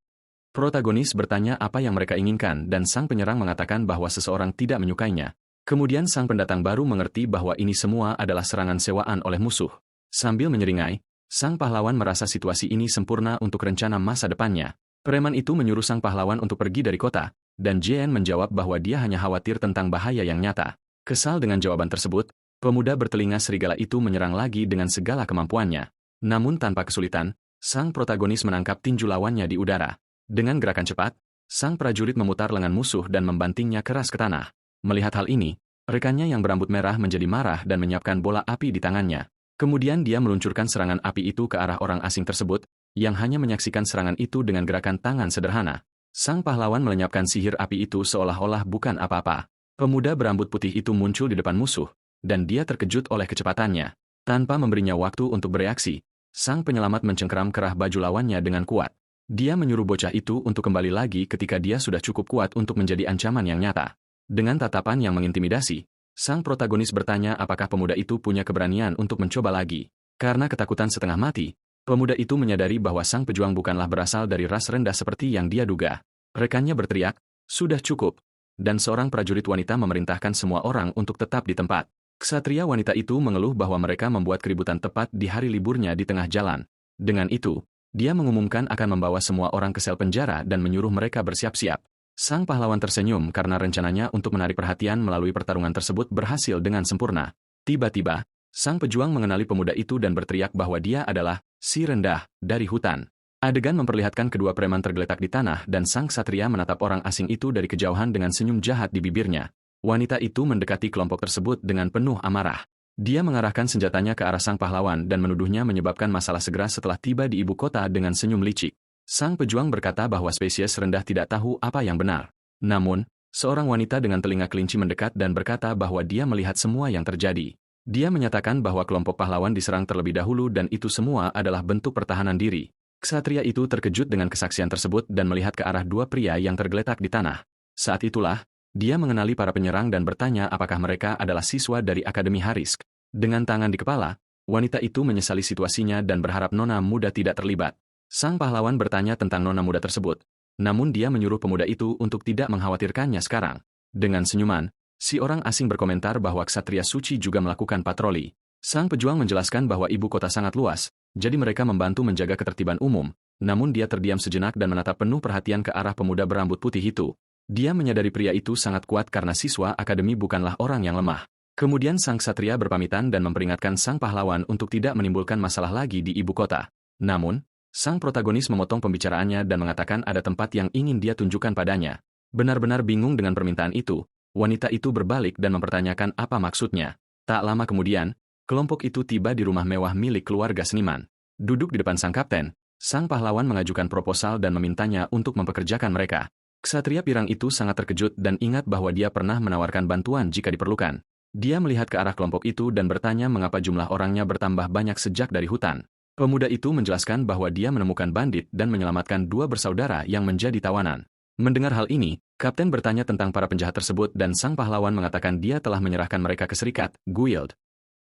Protagonis bertanya apa yang mereka inginkan dan sang penyerang mengatakan bahwa seseorang tidak menyukainya. Kemudian sang pendatang baru mengerti bahwa ini semua adalah serangan sewaan oleh musuh. Sambil menyeringai, sang pahlawan merasa situasi ini sempurna untuk rencana masa depannya. Preman itu menyuruh sang pahlawan untuk pergi dari kota, dan Jean menjawab bahwa dia hanya khawatir tentang bahaya yang nyata. Kesal dengan jawaban tersebut, pemuda bertelinga serigala itu menyerang lagi dengan segala kemampuannya. Namun tanpa kesulitan, sang protagonis menangkap tinju lawannya di udara. Dengan gerakan cepat, sang prajurit memutar lengan musuh dan membantingnya keras ke tanah. Melihat hal ini, rekannya yang berambut merah menjadi marah dan menyiapkan bola api di tangannya. Kemudian dia meluncurkan serangan api itu ke arah orang asing tersebut, yang hanya menyaksikan serangan itu dengan gerakan tangan sederhana. Sang pahlawan melenyapkan sihir api itu seolah-olah bukan apa-apa. Pemuda berambut putih itu muncul di depan musuh, dan dia terkejut oleh kecepatannya. Tanpa memberinya waktu untuk bereaksi, sang penyelamat mencengkeram kerah baju lawannya dengan kuat. Dia menyuruh bocah itu untuk kembali lagi ketika dia sudah cukup kuat untuk menjadi ancaman yang nyata. Dengan tatapan yang mengintimidasi, sang protagonis bertanya apakah pemuda itu punya keberanian untuk mencoba lagi. Karena ketakutan setengah mati, pemuda itu menyadari bahwa sang pejuang bukanlah berasal dari ras rendah seperti yang dia duga. Rekannya berteriak, "Sudah cukup!" Dan seorang prajurit wanita memerintahkan semua orang untuk tetap di tempat. Ksatria wanita itu mengeluh bahwa mereka membuat keributan tepat di hari liburnya di tengah jalan. Dengan itu, dia mengumumkan akan membawa semua orang ke sel penjara dan menyuruh mereka bersiap-siap. Sang pahlawan tersenyum karena rencananya untuk menarik perhatian melalui pertarungan tersebut berhasil dengan sempurna. Tiba-tiba, sang pejuang mengenali pemuda itu dan berteriak bahwa dia adalah si rendah dari hutan. Adegan memperlihatkan kedua preman tergeletak di tanah dan sang ksatria menatap orang asing itu dari kejauhan dengan senyum jahat di bibirnya. Wanita itu mendekati kelompok tersebut dengan penuh amarah. Dia mengarahkan senjatanya ke arah sang pahlawan dan menuduhnya menyebabkan masalah segera setelah tiba di ibu kota dengan senyum licik. Sang pejuang berkata bahwa spesies rendah tidak tahu apa yang benar. Namun, seorang wanita dengan telinga kelinci mendekat dan berkata bahwa dia melihat semua yang terjadi. Dia menyatakan bahwa kelompok pahlawan diserang terlebih dahulu dan itu semua adalah bentuk pertahanan diri. Ksatria itu terkejut dengan kesaksian tersebut dan melihat ke arah dua pria yang tergeletak di tanah. Saat itulah, dia mengenali para penyerang dan bertanya apakah mereka adalah siswa dari Akademi Harisk. Dengan tangan di kepala, wanita itu menyesali situasinya dan berharap nona muda tidak terlibat. Sang pahlawan bertanya tentang nona muda tersebut, namun dia menyuruh pemuda itu untuk tidak mengkhawatirkannya sekarang. Dengan senyuman, si orang asing berkomentar bahwa ksatria suci juga melakukan patroli. Sang pejuang menjelaskan bahwa ibu kota sangat luas, jadi mereka membantu menjaga ketertiban umum, namun dia terdiam sejenak dan menatap penuh perhatian ke arah pemuda berambut putih itu. Dia menyadari pria itu sangat kuat karena siswa akademi bukanlah orang yang lemah. Kemudian sang ksatria berpamitan dan memperingatkan sang pahlawan untuk tidak menimbulkan masalah lagi di ibu kota. Namun, sang protagonis memotong pembicaraannya dan mengatakan ada tempat yang ingin dia tunjukkan padanya. Benar-benar bingung dengan permintaan itu, wanita itu berbalik dan mempertanyakan apa maksudnya. Tak lama kemudian, kelompok itu tiba di rumah mewah milik keluarga seniman. Duduk di depan sang kapten, sang pahlawan mengajukan proposal dan memintanya untuk mempekerjakan mereka. Ksatria pirang itu sangat terkejut dan ingat bahwa dia pernah menawarkan bantuan jika diperlukan. Dia melihat ke arah kelompok itu dan bertanya mengapa jumlah orangnya bertambah banyak sejak dari hutan. Pemuda itu menjelaskan bahwa dia menemukan bandit dan menyelamatkan dua bersaudara yang menjadi tawanan. Mendengar hal ini, Kapten bertanya tentang para penjahat tersebut dan sang pahlawan mengatakan dia telah menyerahkan mereka ke Serikat Guild.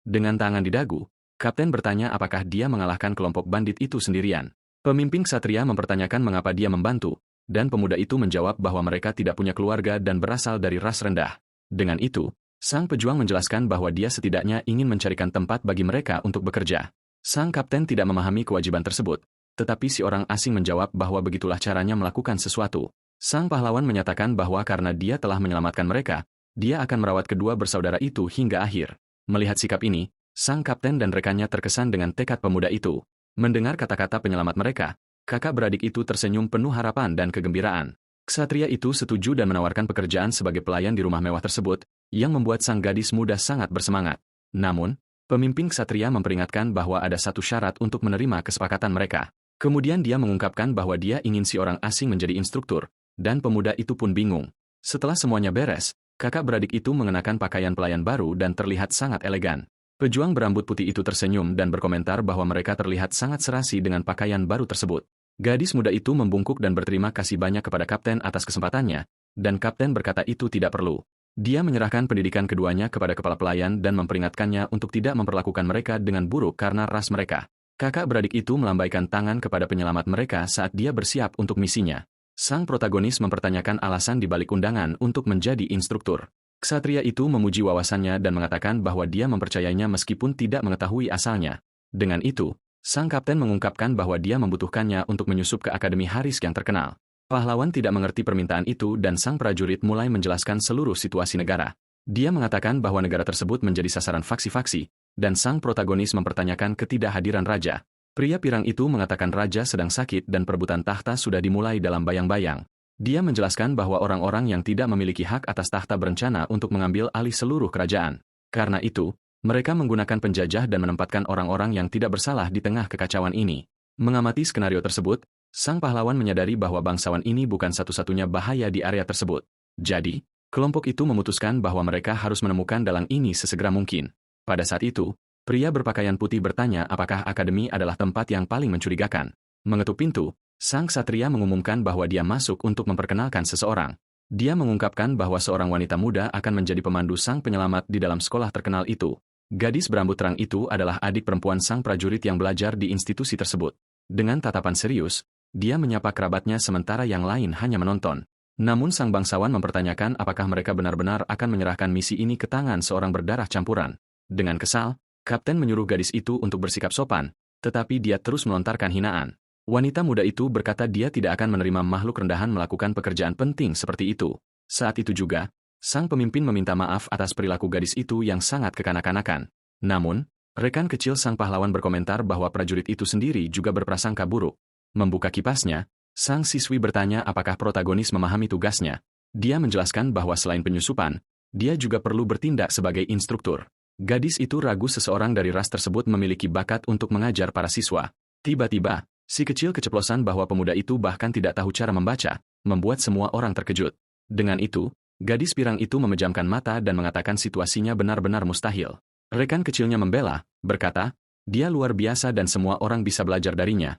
Dengan tangan di dagu, Kapten bertanya apakah dia mengalahkan kelompok bandit itu sendirian. Pemimpin ksatria mempertanyakan mengapa dia membantu, dan pemuda itu menjawab bahwa mereka tidak punya keluarga dan berasal dari ras rendah. Dengan itu, sang pejuang menjelaskan bahwa dia setidaknya ingin mencarikan tempat bagi mereka untuk bekerja. Sang kapten tidak memahami kewajiban tersebut, tetapi si orang asing menjawab bahwa begitulah caranya melakukan sesuatu. Sang pahlawan menyatakan bahwa karena dia telah menyelamatkan mereka, dia akan merawat kedua bersaudara itu hingga akhir. Melihat sikap ini, sang kapten dan rekannya terkesan dengan tekad pemuda itu. Mendengar kata-kata penyelamat mereka, kakak beradik itu tersenyum penuh harapan dan kegembiraan. Ksatria itu setuju dan menawarkan pekerjaan sebagai pelayan di rumah mewah tersebut, yang membuat sang gadis muda sangat bersemangat. Namun, pemimpin ksatria memperingatkan bahwa ada satu syarat untuk menerima kesepakatan mereka. Kemudian dia mengungkapkan bahwa dia ingin si orang asing menjadi instruktur, dan pemuda itu pun bingung. Setelah semuanya beres, kakak beradik itu mengenakan pakaian pelayan baru dan terlihat sangat elegan. Pejuang berambut putih itu tersenyum dan berkomentar bahwa mereka terlihat sangat serasi dengan pakaian baru tersebut. Gadis muda itu membungkuk dan berterima kasih banyak kepada kapten atas kesempatannya, dan kapten berkata itu tidak perlu. Dia menyerahkan pendidikan keduanya kepada kepala pelayan dan memperingatkannya untuk tidak memperlakukan mereka dengan buruk karena ras mereka. Kakak beradik itu melambaikan tangan kepada penyelamat mereka saat dia bersiap untuk misinya. Sang protagonis mempertanyakan alasan di balik undangan untuk menjadi instruktur. Ksatria itu memuji wawasannya dan mengatakan bahwa dia mempercayainya meskipun tidak mengetahui asalnya. Dengan itu, sang kapten mengungkapkan bahwa dia membutuhkannya untuk menyusup ke Akademi Haris yang terkenal. Pahlawan tidak mengerti permintaan itu dan sang prajurit mulai menjelaskan seluruh situasi negara. Dia mengatakan bahwa negara tersebut menjadi sasaran faksi-faksi, dan sang protagonis mempertanyakan ketidakhadiran raja. Pria pirang itu mengatakan raja sedang sakit dan perebutan tahta sudah dimulai dalam bayang-bayang. Dia menjelaskan bahwa orang-orang yang tidak memiliki hak atas tahta berencana untuk mengambil alih seluruh kerajaan. Karena itu, mereka menggunakan penjajah dan menempatkan orang-orang yang tidak bersalah di tengah kekacauan ini. Mengamati skenario tersebut, sang pahlawan menyadari bahwa bangsawan ini bukan satu-satunya bahaya di area tersebut. Jadi, kelompok itu memutuskan bahwa mereka harus menemukan dalang ini sesegera mungkin. Pada saat itu, pria berpakaian putih bertanya apakah akademi adalah tempat yang paling mencurigakan. Mengetuk pintu, sang ksatria mengumumkan bahwa dia masuk untuk memperkenalkan seseorang. Dia mengungkapkan bahwa seorang wanita muda akan menjadi pemandu sang penyelamat di dalam sekolah terkenal itu. Gadis berambut terang itu adalah adik perempuan sang prajurit yang belajar di institusi tersebut. Dengan tatapan serius, dia menyapa kerabatnya sementara yang lain hanya menonton. Namun sang bangsawan mempertanyakan apakah mereka benar-benar akan menyerahkan misi ini ke tangan seorang berdarah campuran. Dengan kesal, kapten menyuruh gadis itu untuk bersikap sopan, tetapi dia terus melontarkan hinaan. Wanita muda itu berkata dia tidak akan menerima makhluk rendahan melakukan pekerjaan penting seperti itu. Saat itu juga, sang pemimpin meminta maaf atas perilaku gadis itu yang sangat kekanak-kanakan. Namun, rekan kecil sang pahlawan berkomentar bahwa prajurit itu sendiri juga berprasangka buruk. Membuka kipasnya, sang siswi bertanya apakah protagonis memahami tugasnya. Dia menjelaskan bahwa selain penyusupan, dia juga perlu bertindak sebagai instruktur. Gadis itu ragu seseorang dari ras tersebut memiliki bakat untuk mengajar para siswa. Tiba-tiba, si kecil keceplosan bahwa pemuda itu bahkan tidak tahu cara membaca, membuat semua orang terkejut. Dengan itu, gadis pirang itu memejamkan mata dan mengatakan situasinya benar-benar mustahil. Rekan kecilnya membela, berkata, dia luar biasa dan semua orang bisa belajar darinya.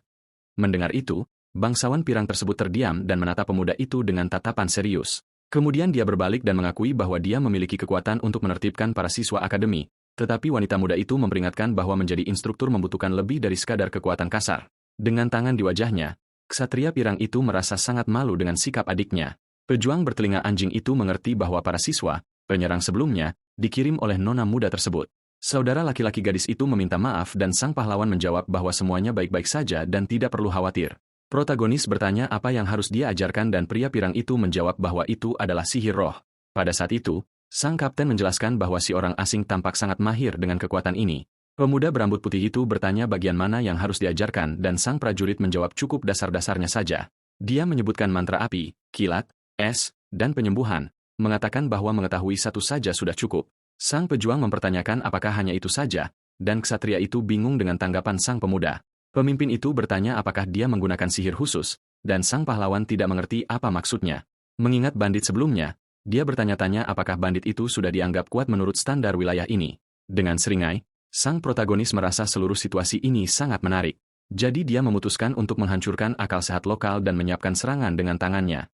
Mendengar itu, bangsawan pirang tersebut terdiam dan menatap pemuda itu dengan tatapan serius. Kemudian dia berbalik dan mengakui bahwa dia memiliki kekuatan untuk menertibkan para siswa akademi, tetapi wanita muda itu memperingatkan bahwa menjadi instruktur membutuhkan lebih dari sekadar kekuatan kasar. Dengan tangan di wajahnya, ksatria pirang itu merasa sangat malu dengan sikap adiknya. Pejuang bertelinga anjing itu mengerti bahwa para siswa, penyerang sebelumnya, dikirim oleh nona muda tersebut. Saudara laki-laki gadis itu meminta maaf dan sang pahlawan menjawab bahwa semuanya baik-baik saja dan tidak perlu khawatir. Protagonis bertanya apa yang harus dia ajarkan dan pria pirang itu menjawab bahwa itu adalah sihir roh. Pada saat itu, sang kapten menjelaskan bahwa si orang asing tampak sangat mahir dengan kekuatan ini. Pemuda berambut putih itu bertanya bagian mana yang harus diajarkan dan sang prajurit menjawab cukup dasar-dasarnya saja. Dia menyebutkan mantra api, kilat, es, dan penyembuhan, mengatakan bahwa mengetahui satu saja sudah cukup. Sang pejuang mempertanyakan apakah hanya itu saja, dan ksatria itu bingung dengan tanggapan sang pemuda. Pemimpin itu bertanya apakah dia menggunakan sihir khusus, dan sang pahlawan tidak mengerti apa maksudnya. Mengingat bandit sebelumnya, Dia bertanya-tanya apakah bandit itu sudah dianggap kuat menurut standar wilayah ini. Dengan seringai, sang protagonis merasa seluruh situasi ini sangat menarik. Jadi dia memutuskan untuk menghancurkan akal sehat lokal dan menyiapkan serangan dengan tangannya.